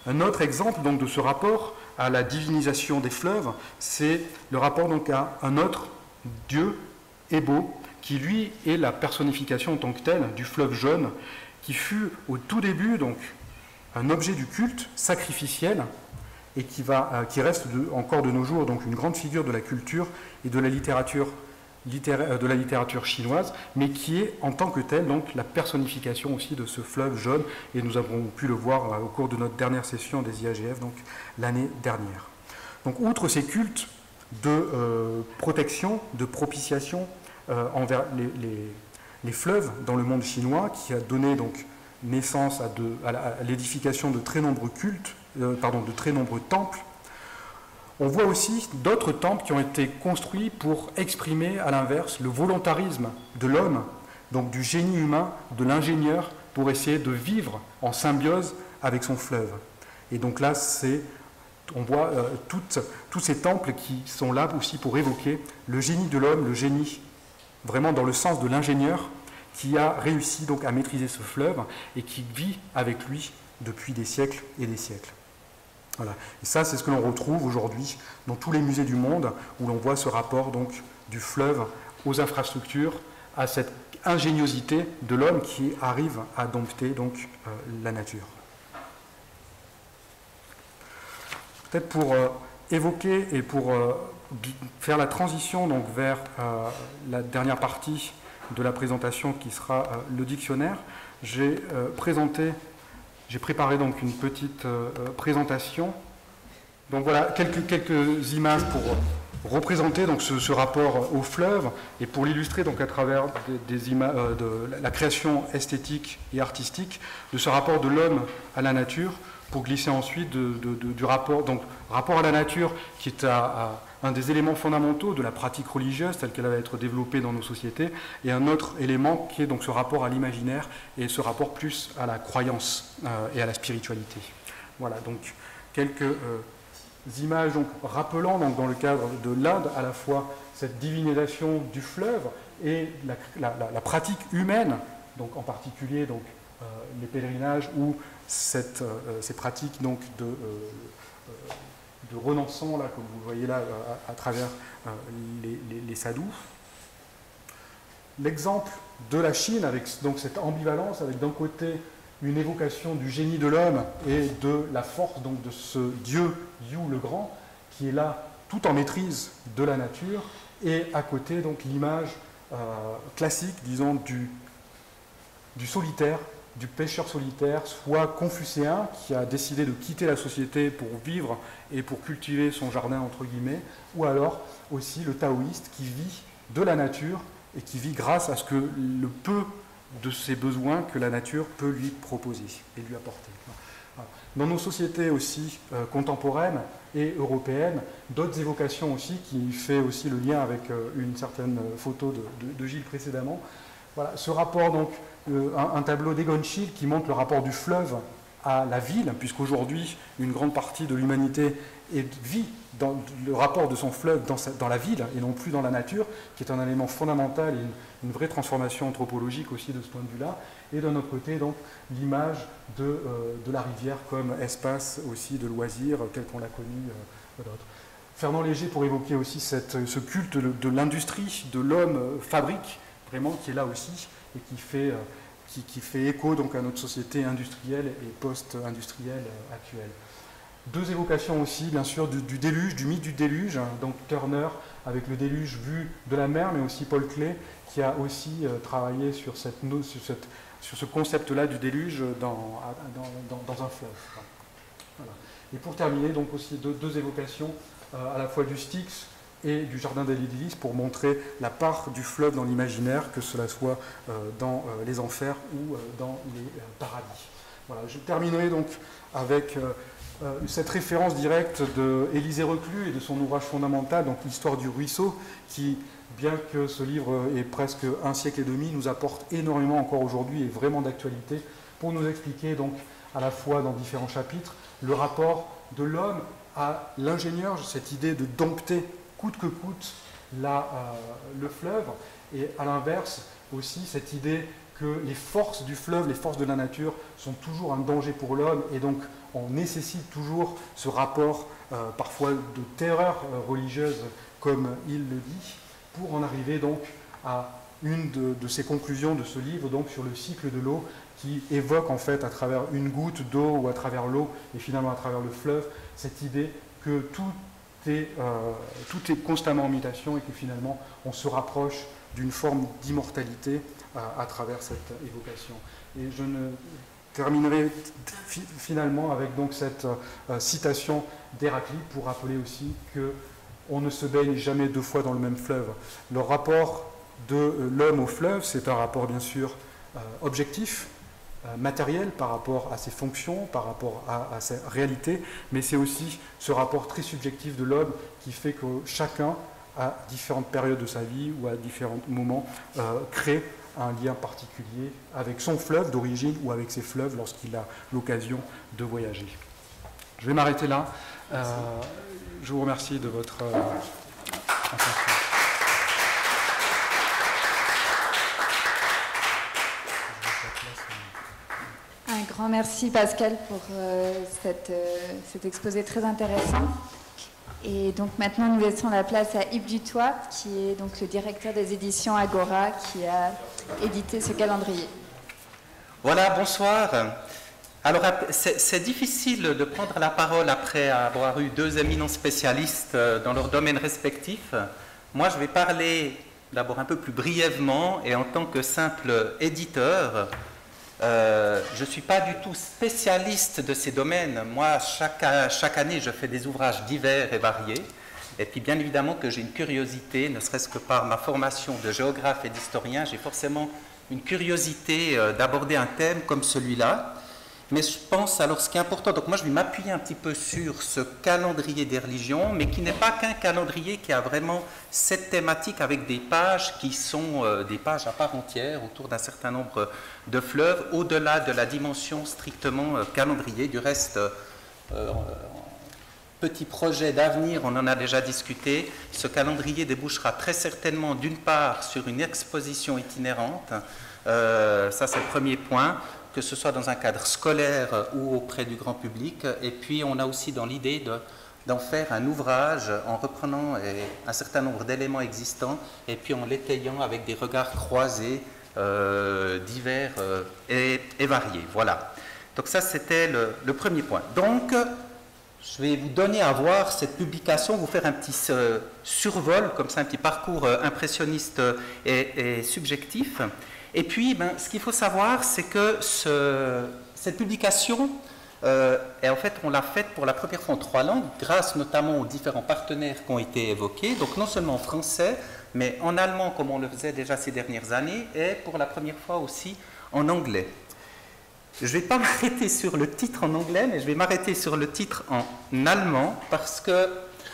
Speaker 3: Un autre exemple donc, de ce rapport à la divinisation des fleuves, c'est le rapport donc, à un autre dieu, Ebo, qui lui est la personnification en tant que telle du fleuve jaune, qui fut au tout début donc un objet du culte sacrificiel et qui reste encore de nos jours donc une grande figure de la culture et de la littérature chinoise, mais qui est en tant que tel donc la personnification aussi de ce fleuve jaune, et nous avons pu le voir au cours de notre dernière session des IAGF donc l'année dernière. Donc outre ces cultes de protection, de propitiation envers les fleuves dans le monde chinois, qui a donné donc naissance à l'édification de très nombreux de très nombreux temples. On voit aussi d'autres temples qui ont été construits pour exprimer à l'inverse le volontarisme de l'homme, donc du génie humain, de l'ingénieur, pour essayer de vivre en symbiose avec son fleuve. Et donc là, on voit tous ces temples qui sont là aussi pour évoquer le génie de l'homme, le génie vraiment dans le sens de l'ingénieur qui a réussi donc à maîtriser ce fleuve et qui vit avec lui depuis des siècles et des siècles. Voilà. Et ça, c'est ce que l'on retrouve aujourd'hui dans tous les musées du monde, où l'on voit ce rapport donc, du fleuve aux infrastructures, à cette ingéniosité de l'homme qui arrive à dompter donc, la nature. Peut-être pour évoquer et pour faire la transition donc, vers la dernière partie de la présentation qui sera le dictionnaire, j'ai préparé donc une petite présentation. Donc voilà, quelques images pour représenter donc ce rapport au fleuve et pour l'illustrer donc à travers des images de la création esthétique et artistique de ce rapport de l'homme à la nature, pour glisser ensuite du rapport à la nature qui est un des éléments fondamentaux de la pratique religieuse telle qu'elle va être développée dans nos sociétés, et un autre élément qui est donc ce rapport à l'imaginaire et ce rapport plus à la croyance et à la spiritualité. Voilà, donc quelques images donc, rappelant donc, dans le cadre de l'Inde à la fois cette divinisation du fleuve et la pratique humaine, donc en particulier donc, les pèlerinages ou ces pratiques donc, de renonçant, là, comme vous le voyez là, à travers les sadhus. L'exemple de la Chine, avec donc cette ambivalence, avec d'un côté une évocation du génie de l'homme et de la force donc de ce dieu Yu le Grand, qui est là tout en maîtrise de la nature, et à côté donc l'image classique, disons, du solitaire, du pêcheur solitaire, soit confucéen, qui a décidé de quitter la société pour vivre et pour cultiver son jardin, entre guillemets, ou alors aussi le taoïste qui vit de la nature et qui vit grâce à ce que le peu de ses besoins que la nature peut lui proposer et lui apporter. Dans nos sociétés aussi contemporaines et européennes, d'autres évocations aussi, qui fait aussi le lien avec une certaine photo de Gilles précédemment. Voilà, ce rapport, donc, un tableau d'Egon Schiele qui montre le rapport du fleuve à la ville, puisqu'aujourd'hui, une grande partie de l'humanité vit dans le rapport de son fleuve dans la ville et non plus dans la nature, qui est un élément fondamental et une vraie transformation anthropologique aussi de ce point de vue-là. Et d'un autre côté, donc, l'image de la rivière comme espace aussi de loisirs tel qu'on l'a connu d'autres. Fernand Léger pour évoquer aussi ce culte de l'industrie, de l'homme fabrique, vraiment, qui est là aussi et qui fait écho donc à notre société industrielle et post-industrielle actuelle. Deux évocations aussi, bien sûr, du déluge, du mythe du déluge, donc Turner avec le déluge vu de la mer, mais aussi Paul Klee qui a aussi travaillé sur ce concept-là du déluge dans un fleuve. Voilà. Et pour terminer, donc aussi deux évocations à la fois du Styx et du jardin des Lys pour montrer la part du fleuve dans l'imaginaire, que cela soit dans les enfers ou dans les paradis. Voilà, je terminerai donc avec cette référence directe d'Élisée Reclus et de son ouvrage fondamental, donc l'histoire du ruisseau, qui, bien que ce livre ait presque un siècle et demi, nous apporte énormément encore aujourd'hui et vraiment d'actualité pour nous expliquer donc à la fois dans différents chapitres le rapport de l'homme à l'ingénieur, cette idée de dompter coûte que coûte le fleuve, et à l'inverse aussi cette idée que les forces du fleuve, les forces de la nature sont toujours un danger pour l'homme, et donc on nécessite toujours ce rapport parfois de terreur religieuse, comme il le dit, pour en arriver donc à une de ces conclusions de ce livre, donc sur le cycle de l'eau, qui évoque en fait à travers une goutte d'eau ou à travers l'eau, et finalement à travers le fleuve, cette idée que tout est constamment en mutation et que finalement on se rapproche d'une forme d'immortalité à travers cette évocation. Et je ne terminerai finalement avec donc cette citation d'Héraclite pour rappeler aussi que on ne se baigne jamais deux fois dans le même fleuve. Le rapport de l'homme au fleuve, c'est un rapport bien sûr objectif, matériel par rapport à ses fonctions, par rapport à sa réalité, mais c'est aussi ce rapport très subjectif de l'homme qui fait que chacun, à différentes périodes de sa vie ou à différents moments, crée un lien particulier avec son fleuve d'origine ou avec ses fleuves lorsqu'il a l'occasion de voyager. Je vais m'arrêter là. Je vous remercie de votre attention.
Speaker 1: Un grand merci Pascal pour cet exposé très intéressant. Et donc maintenant nous laissons la place à Yves Dutoit, qui est donc le directeur des éditions Agora, qui a édité ce calendrier.
Speaker 4: Voilà, bonsoir. Alors c'est difficile de prendre la parole après avoir eu deux éminents spécialistes dans leur domaine respectif. Moi je vais parler d'abord un peu plus brièvement et en tant que simple éditeur. Je ne suis pas du tout spécialiste de ces domaines. Moi, chaque année, je fais des ouvrages divers et variés. Et puis, bien évidemment, que j'ai une curiosité, ne serait-ce que par ma formation de géographe et d'historien, j'ai forcément une curiosité d'aborder un thème comme celui-là. Mais je pense, alors, ce qui est important, donc moi, je vais m'appuyer un petit peu sur ce calendrier des religions, mais qui n'est pas qu'un calendrier qui a vraiment cette thématique avec des pages qui sont des pages à part entière autour d'un certain nombre de fleuves, au-delà de la dimension strictement calendrier. Du reste, petit projet d'avenir, on en a déjà discuté. Ce calendrier débouchera très certainement d'une part sur une exposition itinérante, ça c'est le premier point, que ce soit dans un cadre scolaire ou auprès du grand public. Et puis on a aussi dans l'idée d'en faire un ouvrage en reprenant un certain nombre d'éléments existants et puis en l'étayant avec des regards croisés divers et variés. Voilà. Donc ça, c'était le premier point. Donc, je vais vous donner à voir cette publication, vous faire un petit survol, comme ça, un petit parcours impressionniste et subjectif. Et puis, ce qu'il faut savoir, c'est que cette publication, et en fait, on l'a faite pour la première fois en 3 langues, grâce notamment aux différents partenaires qui ont été évoqués, donc non seulement en français, mais en allemand, comme on le faisait déjà ces dernières années, et pour la première fois aussi en anglais. Je ne vais pas m'arrêter sur le titre en anglais, mais je vais m'arrêter sur le titre en allemand, parce que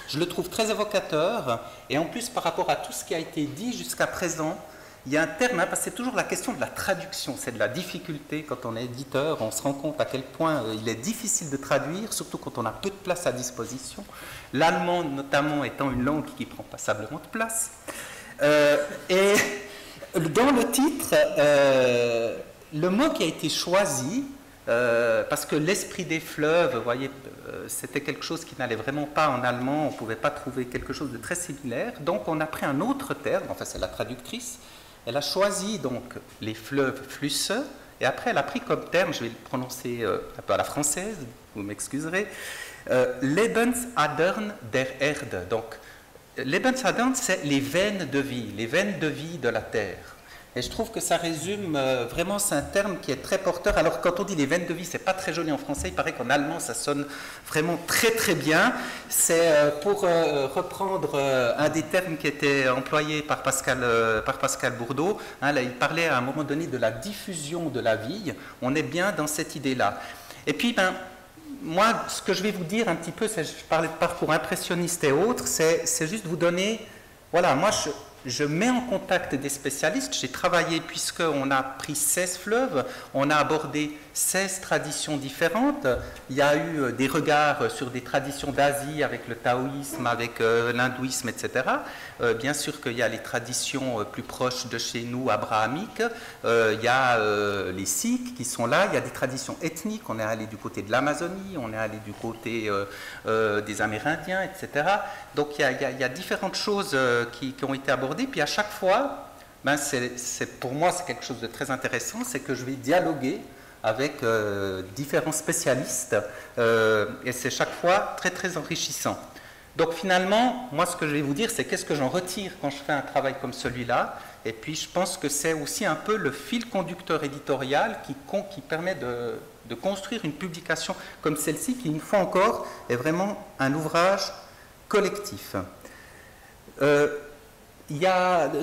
Speaker 4: je le trouve très évocateur, et en plus, par rapport à tout ce qui a été dit jusqu'à présent, il y a un terme, parce que c'est toujours la question de la traduction, c'est de la difficulté. Quand on est éditeur, on se rend compte à quel point il est difficile de traduire, surtout quand on a peu de place à disposition. L'allemand, notamment, étant une langue qui prend passablement de place. Et dans le titre, le mot qui a été choisi, parce que l'esprit des fleuves, vous voyez, c'était quelque chose qui n'allait vraiment pas en allemand, on ne pouvait pas trouver quelque chose de très similaire, donc on a pris un autre terme, enfin c'est la traductrice, elle a choisi donc les fleuves Flüsse, et après elle a pris comme terme, je vais le prononcer un peu à la française, vous m'excuserez, Lebensadern der Erde. Donc Lebensadern, c'est les veines de vie de la terre. Et je trouve que ça résume vraiment, c'est un terme qui est très porteur. Alors quand on dit les veines de vie, c'est pas très joli en français, il paraît qu'en allemand ça sonne vraiment très très bien. C'est pour reprendre un des termes qui était employé par Pascal Bourdeau, hein, là, il parlait à un moment donné de la diffusion de la vie. On est bien dans cette idée-là. Et puis, moi, ce que je vais vous dire un petit peu, je parlais de parcours impressionniste et autres, c'est juste vous donner, voilà, moi je mets en contact des spécialistes. J'ai travaillé, puisqu'on a pris 16 fleuves, on a abordé 16 traditions différentes. Il y a eu des regards sur des traditions d'Asie avec le taoïsme, avec l'hindouisme, etc. Bien sûr qu'il y a les traditions plus proches de chez nous, abrahamiques. Il y a les Sikhs qui sont là. Il y a des traditions ethniques. On est allé du côté de l'Amazonie, on est allé du côté des Amérindiens, etc. Donc il y a différentes choses qui ont été abordées. Puis à chaque fois, pour moi, c'est quelque chose de très intéressant, c'est que je vais dialoguer avec différents spécialistes et c'est chaque fois très très enrichissant. Donc finalement, moi ce que je vais vous dire, c'est qu'est-ce que j'en retire quand je fais un travail comme celui-là, et puis je pense que c'est aussi un peu le fil conducteur éditorial qui permet de construire une publication comme celle-ci, qui une fois encore est vraiment un ouvrage collectif.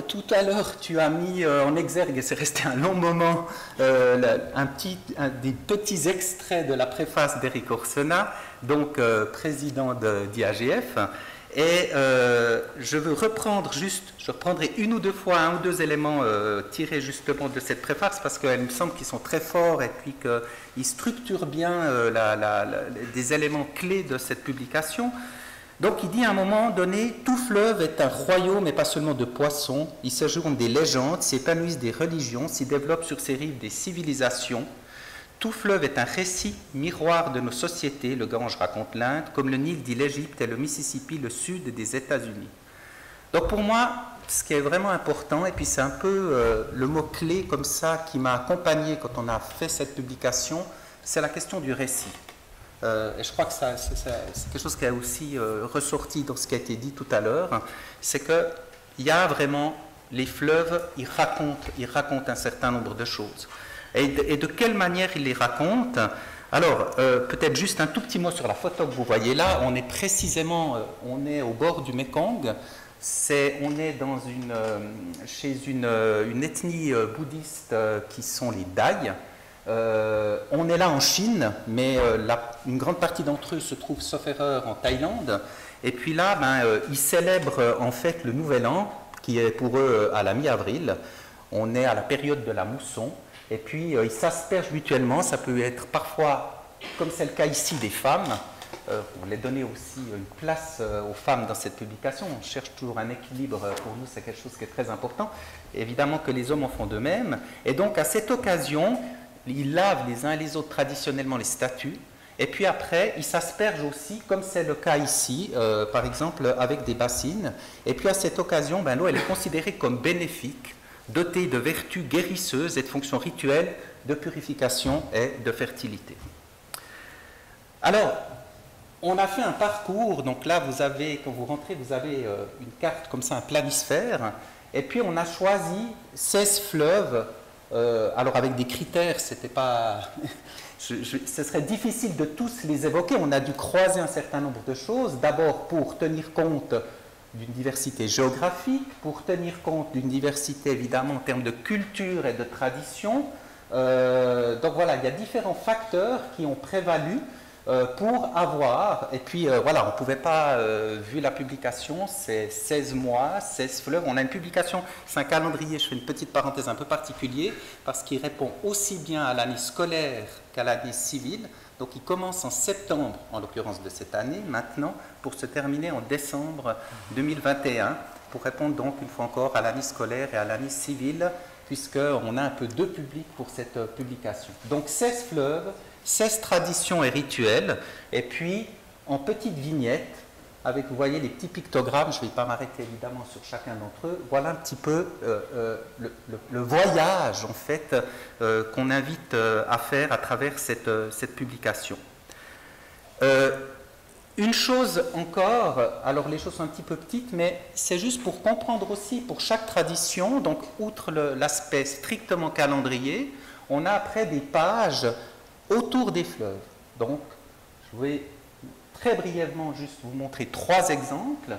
Speaker 4: Tout à l'heure, tu as mis en exergue, et c'est resté un long moment, des petits extraits de la préface d'Éric Orsena, donc président d'IAGF. Et je veux je reprendrai une ou deux fois un ou deux éléments tirés justement de cette préface, parce qu'il me semble qu'ils sont très forts et puis qu'ils structurent bien des éléments clés de cette publication. Donc il dit à un moment donné, tout fleuve est un royaume et pas seulement de poissons, il séjourne des légendes, s'épanouissent des religions, s'y développent sur ses rives des civilisations. Tout fleuve est un récit miroir de nos sociétés, le Gange raconte l'Inde, comme le Nil dit l'Égypte et le Mississippi le sud des États-Unis. Donc pour moi, ce qui est vraiment important, et puis c'est un peu le mot-clé comme ça qui m'a accompagné quand on a fait cette publication, c'est la question du récit. Et je crois que c'est quelque chose qui a aussi ressorti dans ce qui a été dit tout à l'heure, c'est qu'il y a vraiment, les fleuves, ils racontent un certain nombre de choses. Et de quelle manière ils les racontent? Alors, peut-être juste un tout petit mot sur la photo que vous voyez là. On est précisément, on est au bord du Mékong. On est chez une ethnie bouddhiste qui sont les Dai. On est là en Chine, mais une grande partie d'entre eux se trouvent, sauf erreur, en Thaïlande. Et puis là, ils célèbrent en fait le Nouvel An, qui est pour eux à la mi-avril. On est à la période de la mousson. Et puis ils s'aspergent mutuellement. Ça peut être parfois, comme c'est le cas ici, des femmes. On voulait donner aussi une place aux femmes dans cette publication. On cherche toujours un équilibre. Pour nous, c'est quelque chose qui est très important. Évidemment que les hommes en font de même. Et donc, à cette occasion, ils lavent les uns et les autres traditionnellement les statues, et puis après, ils s'aspergent aussi, comme c'est le cas ici, par exemple, avec des bassines. Et puis à cette occasion, l'eau elle est considérée comme bénéfique, dotés de vertus guérisseuses et de fonctions rituelles de purification et de fertilité. Alors, on a fait un parcours, donc là vous avez, quand vous rentrez, vous avez une carte comme ça, un planisphère, et puis on a choisi 16 fleuves, alors avec des critères, c'était pas... ce serait difficile de tous les évoquer, on a dû croiser un certain nombre de choses, d'abord pour tenir compte d'une diversité géographique, pour tenir compte d'une diversité évidemment en termes de culture et de tradition. Donc voilà, il y a différents facteurs qui ont prévalu pour avoir, et puis voilà, on ne pouvait pas, vu la publication, c'est 16 mois, 16 fleuves, on a une publication, c'est un calendrier, je fais une petite parenthèse un peu particulier, parce qu'il répond aussi bien à l'année scolaire qu'à l'année civile, donc il commence en septembre, en l'occurrence de cette année, maintenant, pour se terminer en décembre 2021, pour répondre donc une fois encore à l'année scolaire et à l'année civile, puisqu'on a un peu deux publics pour cette publication. Donc 16 fleuves, 16 traditions et rituels, et puis en petites vignettes, avec, vous voyez, les petits pictogrammes, je ne vais pas m'arrêter évidemment sur chacun d'entre eux, voilà un petit peu le voyage, en fait, qu'on invite à faire à travers cette publication. Une chose encore, alors les choses sont un petit peu petites, mais c'est juste pour comprendre aussi, pour chaque tradition, donc outre l'aspect strictement calendrier, on a après des pages autour des fleuves. Donc, je vais très brièvement juste vous montrer 3 exemples.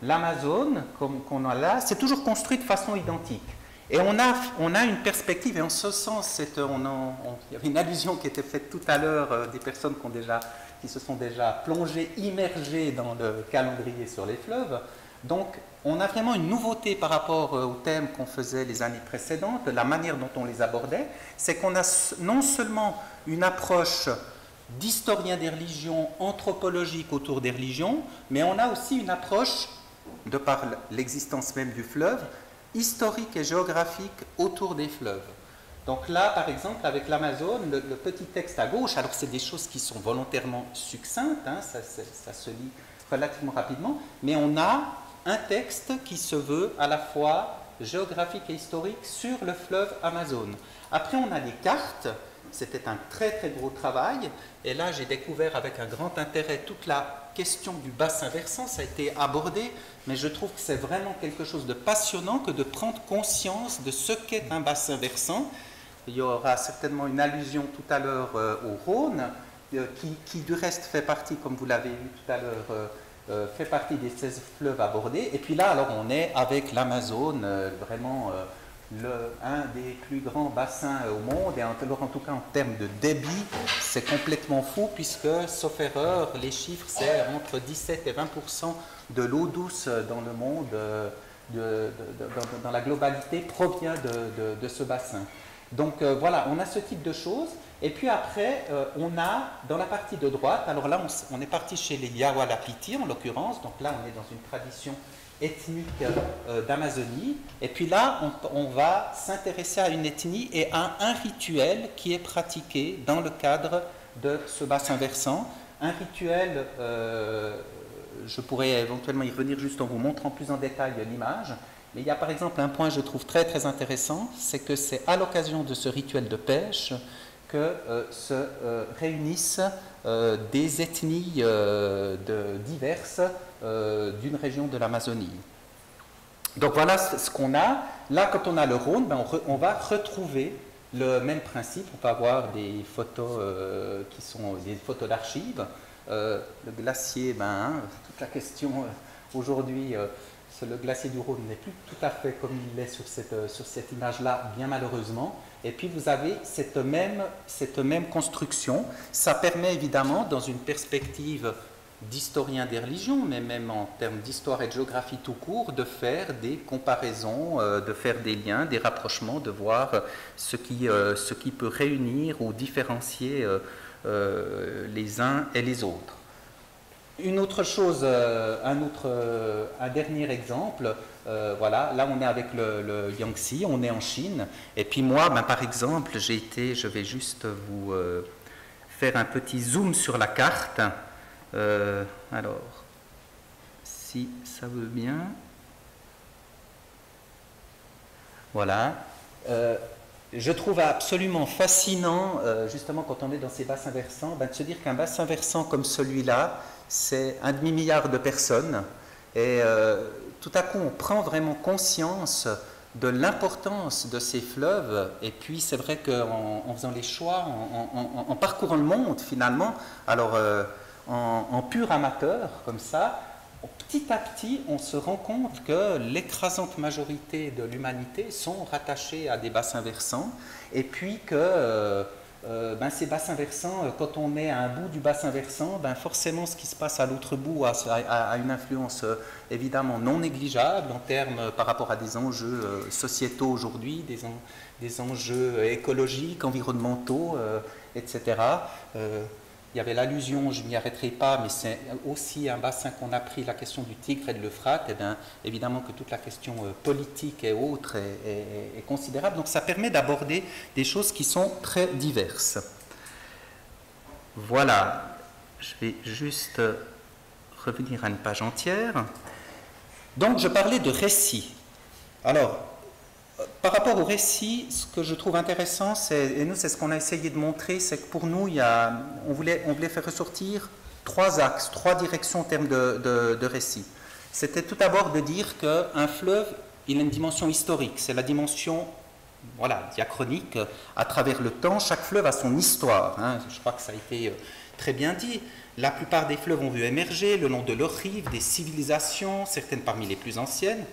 Speaker 4: L'Amazone, comme qu'on a là, c'est toujours construit de façon identique. Et on a une perspective, et en ce sens, il y avait une allusion qui était faite tout à l'heure des personnes qui se sont déjà plongées, immergées dans le calendrier sur les fleuves. Donc, on a vraiment une nouveauté par rapport au thème qu'on faisait les années précédentes, la manière dont on les abordait, c'est qu'on a non seulement une approche d'historien des religions, anthropologique autour des religions, mais on a aussi une approche, de par l'existence même du fleuve, historique et géographique autour des fleuves. Donc là, par exemple, avec l'Amazone, le petit texte à gauche, alors c'est des choses qui sont volontairement succinctes, hein, ça se lit relativement rapidement, mais on a un texte qui se veut à la fois géographique et historique sur le fleuve Amazone. Après, on a des cartes. C'était un très très gros travail, et là j'ai découvert avec un grand intérêt toute la question du bassin versant, ça a été abordé, mais je trouve que c'est vraiment quelque chose de passionnant que de prendre conscience de ce qu'est un bassin versant. Il y aura certainement une allusion tout à l'heure au Rhône, qui du reste fait partie, comme vous l'avez vu tout à l'heure, fait partie des 16 fleuves abordés, et puis là alors on est avec l'Amazone, vraiment... un des plus grands bassins au monde, et en tout cas en termes de débit, c'est complètement fou, puisque, sauf erreur, les chiffres, c'est entre 17 et 20% de l'eau douce dans le monde, dans la globalité, provient de ce bassin. Donc voilà, on a ce type de choses, et puis après, on a, dans la partie de droite, alors là, on est parti chez les Yawalapiti, en l'occurrence, donc là, on est dans une tradition ethnique d'Amazonie, et puis là on va s'intéresser à une ethnie et à un rituel qui est pratiqué dans le cadre de ce bassin versant, un rituel, je pourrais éventuellement y revenir juste en vous montrant plus en détail l'image, mais il y a par exemple un point que je trouve très très intéressant, c'est que c'est à l'occasion de ce rituel de pêche que se réunissent des ethnies diverses d'une région de l'Amazonie. Donc voilà ce qu'on a. Là, quand on a le Rhône, on va retrouver le même principe. On peut avoir des photos qui sont des photos d'archives. Le glacier, toute la question aujourd'hui, le glacier du Rhône n'est plus tout à fait comme il est sur cette image-là, bien malheureusement. Et puis vous avez cette même construction. Ça permet évidemment, dans une perspective d'historien des religions, mais même en termes d'histoire et de géographie tout court, de faire des comparaisons, de faire des liens, des rapprochements, de voir ce qui peut réunir ou différencier les uns et les autres. Une autre chose, un dernier exemple, voilà, là on est avec le Yangtze, on est en Chine, et puis moi, par exemple, je vais juste vous faire un petit zoom sur la carte. Alors, si ça veut bien. Voilà. Je trouve absolument fascinant, justement, quand on est dans ces bassins versants, de se dire qu'un bassin versant comme celui-là, c'est 1,5 milliard de personnes. Et tout à coup, on prend vraiment conscience de l'importance de ces fleuves. Et puis, c'est vrai qu'en faisant les choix, en parcourant le monde, finalement, alors en pur amateur, comme ça, petit à petit, on se rend compte que l'écrasante majorité de l'humanité sont rattachés à des bassins versants, et puis que ces bassins versants, quand on est à un bout du bassin versant, forcément ce qui se passe à l'autre bout a une influence évidemment non négligeable en termes par rapport à des enjeux sociétaux aujourd'hui, des enjeux écologiques, environnementaux, etc. Il y avait l'allusion, je ne m'y arrêterai pas, mais c'est aussi un bassin qu'on a pris, la question du Tigre et de l'Euphrate. Évidemment que toute la question politique et autres est considérable. Donc ça permet d'aborder des choses qui sont très diverses. Voilà, je vais juste revenir à une page entière. Donc je parlais de récit. Alors, par rapport au récit, ce que je trouve intéressant, et nous c'est ce qu'on a essayé de montrer, c'est que pour nous, on voulait faire ressortir 3 axes, 3 directions en termes de récit. C'était tout d'abord de dire qu'un fleuve, il a une dimension historique, c'est la dimension diachronique à travers le temps. Chaque fleuve a son histoire, hein. Je crois que ça a été très bien dit. La plupart des fleuves ont vu émerger le long de leurs rives des civilisations, certaines parmi les plus anciennes.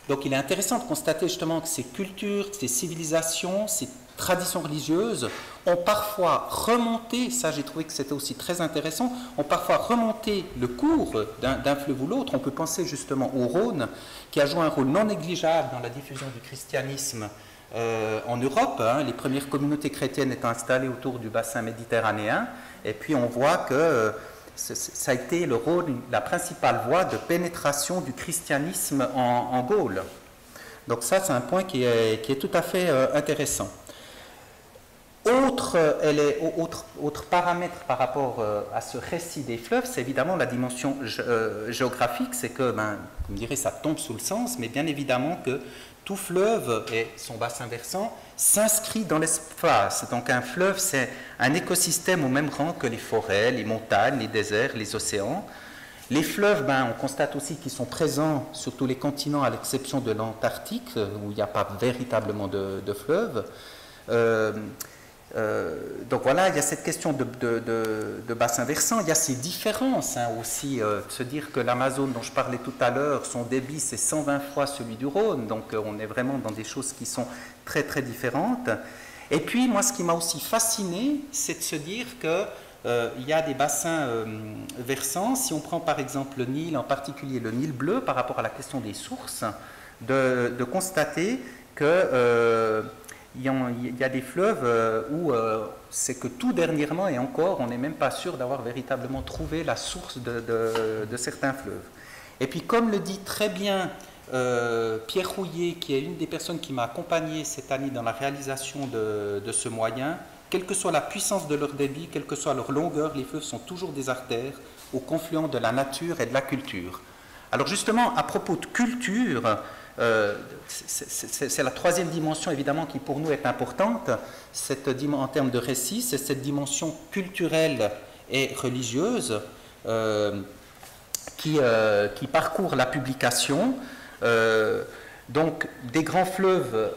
Speaker 4: Donc il est intéressant de constater justement que ces cultures, ces civilisations, ces traditions religieuses ont parfois remonté, ça j'ai trouvé que c'était aussi très intéressant, ont parfois remonté le cours d'un fleuve ou l'autre. On peut penser justement au Rhône, qui a joué un rôle non négligeable dans la diffusion du christianisme en Europe, hein, les premières communautés chrétiennes étant installées autour du bassin méditerranéen, et puis on voit que ça a été le rôle, la principale voie de pénétration du christianisme en Gaule. Donc ça, c'est un point qui est tout à fait intéressant. Autre paramètre par rapport à ce récit des fleuves, c'est évidemment la dimension géographique. C'est que, vous me direz, ça tombe sous le sens, mais bien évidemment que tout fleuve et son bassin versant s'inscrit dans l'espace. Donc un fleuve, c'est un écosystème au même rang que les forêts, les montagnes, les déserts, les océans. Les fleuves, on constate aussi qu'ils sont présents sur tous les continents, à l'exception de l'Antarctique, où il n'y a pas véritablement de fleuves. Donc voilà, il y a cette question de bassin versant, il y a ces différences aussi, de se dire que l'Amazone dont je parlais tout à l'heure, son débit c'est 120 fois celui du Rhône, donc on est vraiment dans des choses qui sont très très différentes. Et puis moi ce qui m'a aussi fasciné, c'est de se dire que il y a des bassins versants. Si on prend par exemple le Nil, en particulier le Nil bleu, par rapport à la question des sources, de constater que il y a des fleuves où c'est que tout dernièrement, et encore, on n'est même pas sûr d'avoir véritablement trouvé la source de certains fleuves. Et puis, comme le dit très bien Pierre Rouillet, qui est une des personnes qui m'a accompagné cette année dans la réalisation de ce moyen, quelle que soit la puissance de leur débit, quelle que soit leur longueur, les fleuves sont toujours des artères au confluent de la nature et de la culture. Alors justement, à propos de culture, c'est la troisième dimension évidemment qui pour nous est importante, en termes de récit, c'est cette dimension culturelle et religieuse qui parcourt la publication. Donc des grands fleuves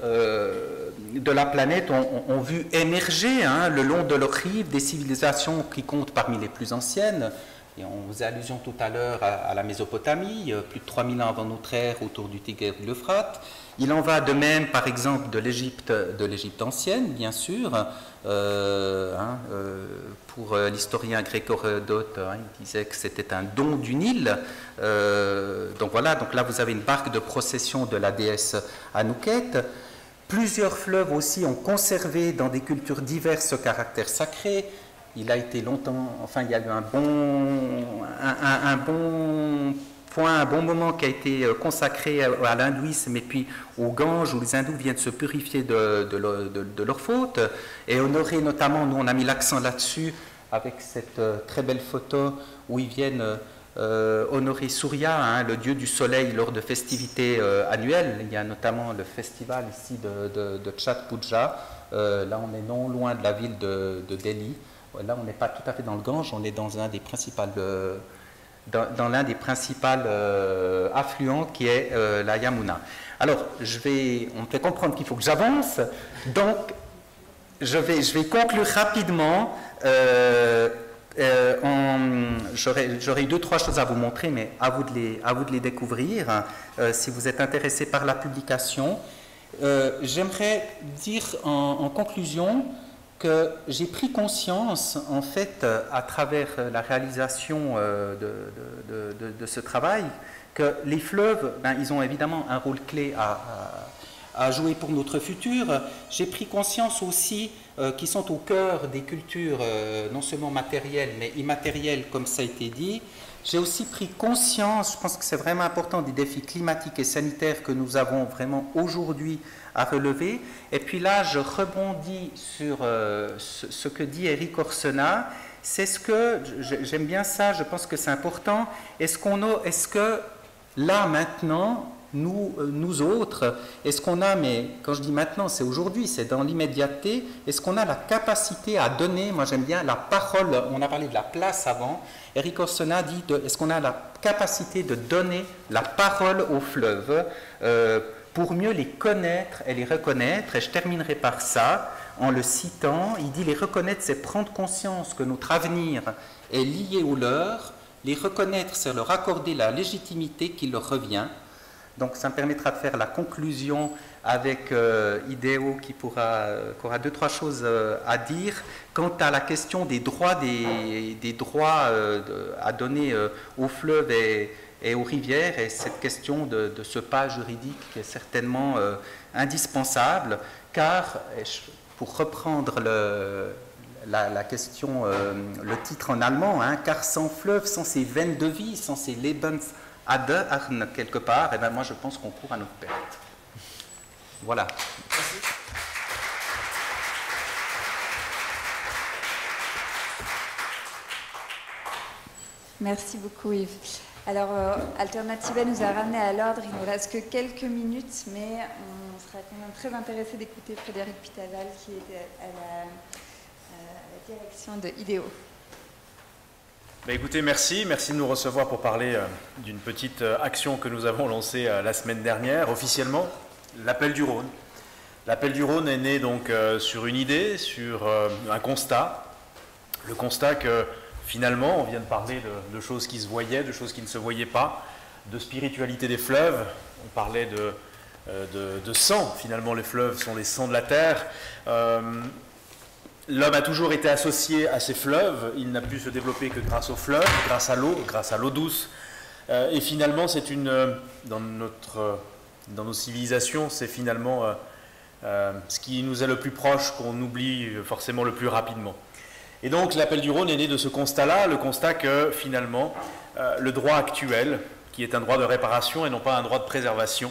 Speaker 4: de la planète ont vu émerger le long de leurs rives des civilisations qui comptent parmi les plus anciennes. Et on faisait allusion tout à l'heure à la Mésopotamie, plus de 3000 ans avant notre ère, autour du Tigre et de l'Euphrate. Il en va de même, par exemple, de l'Égypte ancienne, bien sûr. Pour l'historien gréco-Hérodote, il disait que c'était un don du Nil. Donc voilà, donc là vous avez une barque de procession de la déesse Anouket. Plusieurs fleuves aussi ont conservé dans des cultures diverses ce caractère sacré. Il a été longtemps, enfin il y a eu un bon moment qui a été consacré à l'hindouisme et puis au Gange où les hindous viennent se purifier de leurs fautes et honorer notamment, nous on a mis l'accent là-dessus avec cette très belle photo où ils viennent honorer Surya, hein, le dieu du soleil, lors de festivités annuelles. Il y a notamment le festival ici de Chhat Puja. Là, on est non loin de la ville de Delhi. Là, on n'est pas tout à fait dans le Gange, on est dans un des principaux, dans l'un des principaux affluents qui est la Yamuna. Alors, on me fait comprendre qu'il faut que j'avance, donc je vais conclure rapidement. J'aurais eu 2-3 choses à vous montrer, mais à vous de les découvrir si vous êtes intéressé par la publication. J'aimerais dire en conclusion que j'ai pris conscience, en fait, à travers la réalisation de ce travail, que les fleuves, ils ont évidemment un rôle clé à jouer pour notre futur. J'ai pris conscience aussi qu'ils sont au cœur des cultures, non seulement matérielles, mais immatérielles, comme ça a été dit. J'ai aussi pris conscience, je pense que c'est vraiment important, des défis climatiques et sanitaires que nous avons vraiment aujourd'hui à relever. Et puis là, je rebondis sur ce que dit Erik Orsena. C'est ce que, j'aime bien ça, je pense que c'est important. Est-ce que là, maintenant, nous autres, est-ce qu'on a, mais quand je dis maintenant, c'est aujourd'hui, c'est dans l'immédiateté, est-ce qu'on a la capacité à donner, moi j'aime bien la parole, on a parlé de la place avant, Erik Orsena dit, est-ce qu'on a la capacité de donner la parole aux fleuves pour mieux les connaître et les reconnaître, et je terminerai par ça, en le citant, il dit, les reconnaître, c'est prendre conscience que notre avenir est lié au leur, les reconnaître, c'est leur accorder la légitimité qui leur revient. Donc ça me permettra de faire la conclusion avec Ideo qui aura 2-3 choses à dire. Quant à la question des droits, à donner aux fleuves et aux rivières, et cette question de ce pas juridique qui est certainement indispensable, car, pour reprendre la question, le titre en allemand, hein, car sans fleuve, sans ces veines de vie, sans ces Lebens Adern quelque part, et bien moi je pense qu'on court à notre perte. Voilà. Merci.
Speaker 1: Merci beaucoup Yves. Alors Alternativa nous a ramené à l'ordre, il ne nous reste que quelques minutes, mais on sera quand même très intéressé d'écouter Frédéric Pitaval qui est à la direction de IDEO.
Speaker 5: Écoutez, merci de nous recevoir pour parler d'une petite action que nous avons lancée la semaine dernière, officiellement, l'appel du Rhône. L'appel du Rhône est né donc sur une idée, sur un constat, le constat que finalement on vient de parler de choses qui se voyaient, de choses qui ne se voyaient pas, de spiritualité des fleuves, on parlait de sang, finalement les fleuves sont les sangs de la terre. L'homme a toujours été associé à ces fleuves, il n'a pu se développer que grâce aux fleuves, grâce à l'eau douce. Et finalement, c'est dans nos civilisations, c'est finalement ce qui nous est le plus proche, qu'on oublie forcément le plus rapidement. Et donc, l'appel du Rhône est né de ce constat-là, le constat que finalement, le droit actuel, qui est un droit de réparation et non pas un droit de préservation,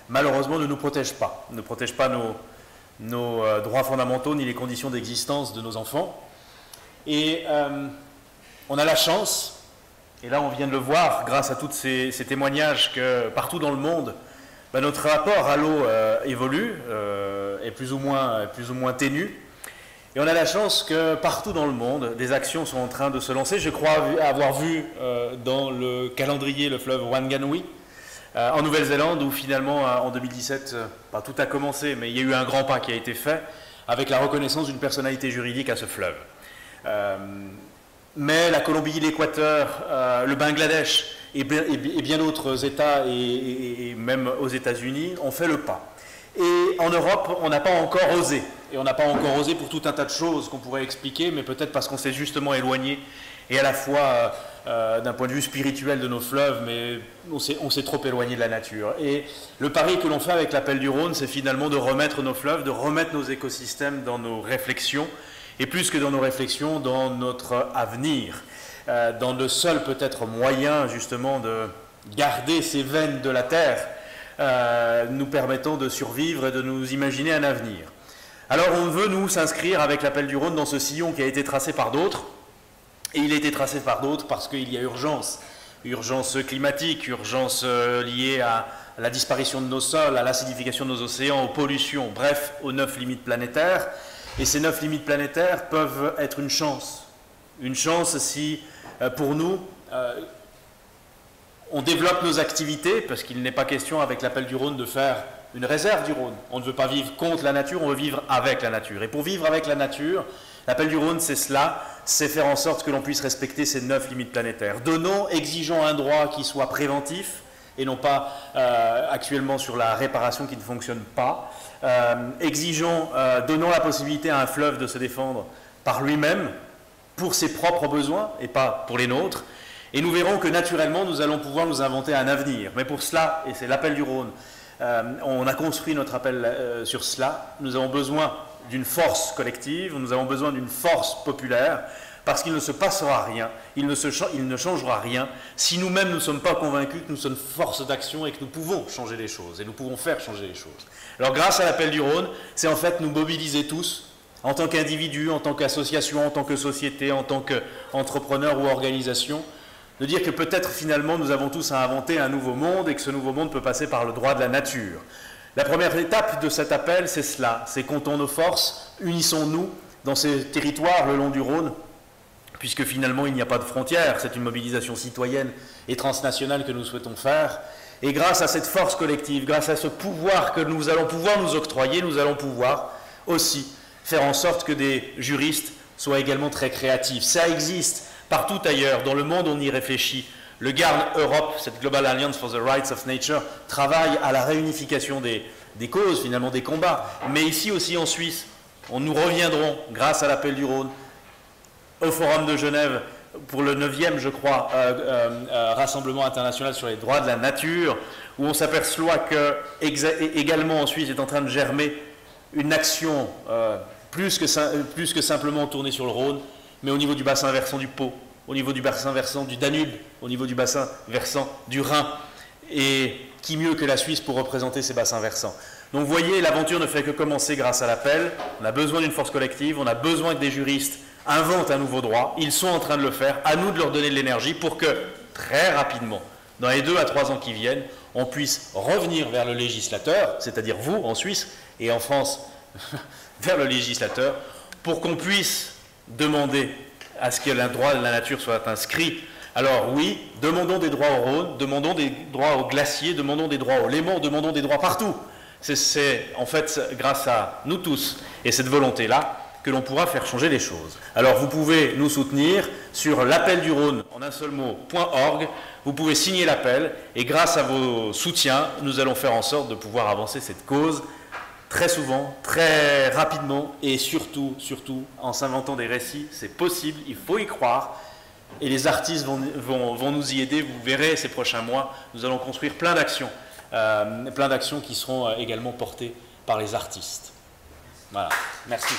Speaker 5: malheureusement ne nous protège pas, ne protège pas nos droits fondamentaux ni les conditions d'existence de nos enfants. Et on a la chance, et là on vient de le voir grâce à tous ces témoignages que partout dans le monde, notre rapport à l'eau évolue, est plus ou moins ténu. Et on a la chance que partout dans le monde, des actions sont en train de se lancer. Je crois avoir vu dans le calendrier le fleuve Wanganui, en Nouvelle-Zélande, où finalement, en 2017, tout a commencé, mais il y a eu un grand pas qui a été fait avec la reconnaissance d'une personnalité juridique à ce fleuve. Mais la Colombie, l'Équateur, le Bangladesh et bien d'autres États, et même aux États-Unis, ont fait le pas. Et en Europe, on n'a pas encore osé. Et on n'a pas encore osé pour tout un tas de choses qu'on pourrait expliquer, mais peut-être parce qu'on s'est justement éloigné, et à la fois d'un point de vue spirituel de nos fleuves, mais on s'est trop éloigné de la nature. Et le pari que l'on fait avec l'appel du Rhône, c'est finalement de remettre nos fleuves, de remettre nos écosystèmes dans nos réflexions, et plus que dans nos réflexions, dans notre avenir, dans le seul peut-être moyen justement de garder ces veines de la terre, nous permettant de survivre et de nous imaginer un avenir. Alors on veut, nous, s'inscrire avec l'appel du Rhône dans ce sillon qui a été tracé par d'autres, et il a été tracé par d'autres parce qu'il y a urgence urgence climatique, urgence liée à la disparition de nos sols, à l'acidification de nos océans, aux pollutions, bref, aux 9 limites planétaires. Et ces 9 limites planétaires peuvent être une chance. Une chance si, pour nous, on développe nos activités, parce qu'il n'est pas question avec l'appel du Rhône de faire une réserve du Rhône. On ne veut pas vivre contre la nature, on veut vivre avec la nature. Et pour vivre avec la nature, l'appel du Rhône, c'est cela, c'est faire en sorte que l'on puisse respecter ces 9 limites planétaires. Donnons, exigeons un droit qui soit préventif, et non pas actuellement sur la réparation qui ne fonctionne pas. Donnons la possibilité à un fleuve de se défendre par lui-même, pour ses propres besoins, et pas pour les nôtres. Et nous verrons que naturellement, nous allons pouvoir nous inventer un avenir. Mais pour cela, et c'est l'appel du Rhône, on a construit notre appel sur cela, nous avons besoin d'une force collective, nous avons besoin d'une force populaire, parce qu'il ne se passera rien, il ne changera rien, si nous-mêmes ne sommes pas convaincus que nous sommes force d'action et que nous pouvons changer les choses, et nous pouvons faire changer les choses. Alors grâce à l'appel du Rhône, c'est en fait nous mobiliser tous, en tant qu'individus, en tant qu'association, en tant que société, en tant qu'entrepreneur ou organisation, de dire que peut-être finalement nous avons tous à inventer un nouveau monde et que ce nouveau monde peut passer par le droit de la nature. La première étape de cet appel, c'est cela, c'est comptons nos forces, unissons-nous dans ces territoires le long du Rhône, puisque finalement il n'y a pas de frontières, c'est une mobilisation citoyenne et transnationale que nous souhaitons faire. Et grâce à cette force collective, grâce à ce pouvoir que nous allons pouvoir nous octroyer, nous allons pouvoir aussi faire en sorte que des juristes soient également très créatifs. Ça existe partout ailleurs, dans le monde on y réfléchit. Le GARN Europe, cette Global Alliance for the Rights of Nature, travaille à la réunification des causes, finalement des combats. Mais ici aussi en Suisse, nous reviendrons, grâce à l'appel du Rhône, au Forum de Genève, pour le 9e, je crois, Rassemblement international sur les droits de la nature, où on s'aperçoit que, également en Suisse, est en train de germer une action plus que simplement tournée sur le Rhône, mais au niveau du bassin versant du Pô, au niveau du bassin versant du Danube, au niveau du bassin versant du Rhin. Et qui mieux que la Suisse pour représenter ces bassins versants? Donc vous voyez, l'aventure ne fait que commencer grâce à l'appel. On a besoin d'une force collective, on a besoin que des juristes inventent un nouveau droit. Ils sont en train de le faire, à nous de leur donner de l'énergie pour que, très rapidement, dans les 2 à 3 ans qui viennent, on puisse revenir vers le législateur, c'est-à-dire vous en Suisse et en France, vers le législateur, pour qu'on puisse demander à ce que le droit de la nature soit inscrit. Alors oui, demandons des droits au Rhône, demandons des droits aux glaciers, demandons des droits au Léman, demandons des droits partout. C'est en fait grâce à nous tous et cette volonté-là que l'on pourra faire changer les choses. Alors vous pouvez nous soutenir sur l'appel du Rhône en un seul mot.org. Vous pouvez signer l'appel et grâce à vos soutiens, nous allons faire en sorte de pouvoir avancer cette cause très souvent, très rapidement et surtout en s'inventant des récits. C'est possible, il faut y croire et les artistes vont nous y aider. Vous verrez ces prochains mois, nous allons construire plein d'actions qui seront également portées par les artistes. Voilà, merci.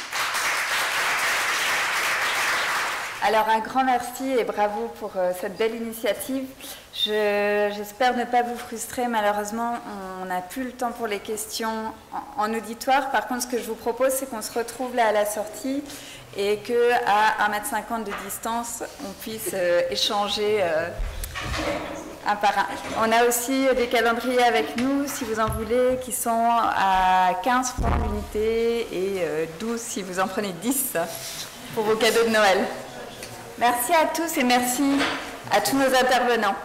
Speaker 1: Alors un grand merci et bravo pour cette belle initiative. J'espère ne pas vous frustrer, malheureusement on n'a plus le temps pour les questions en auditoire. Par contre ce que je vous propose c'est qu'on se retrouve là à la sortie et qu'à 1,50 m de distance on puisse échanger un par un. On a aussi des calendriers avec nous si vous en voulez qui sont à 15 francs l'unité et 12 si vous en prenez 10 pour vos cadeaux de Noël. Merci à tous et merci à tous nos intervenants.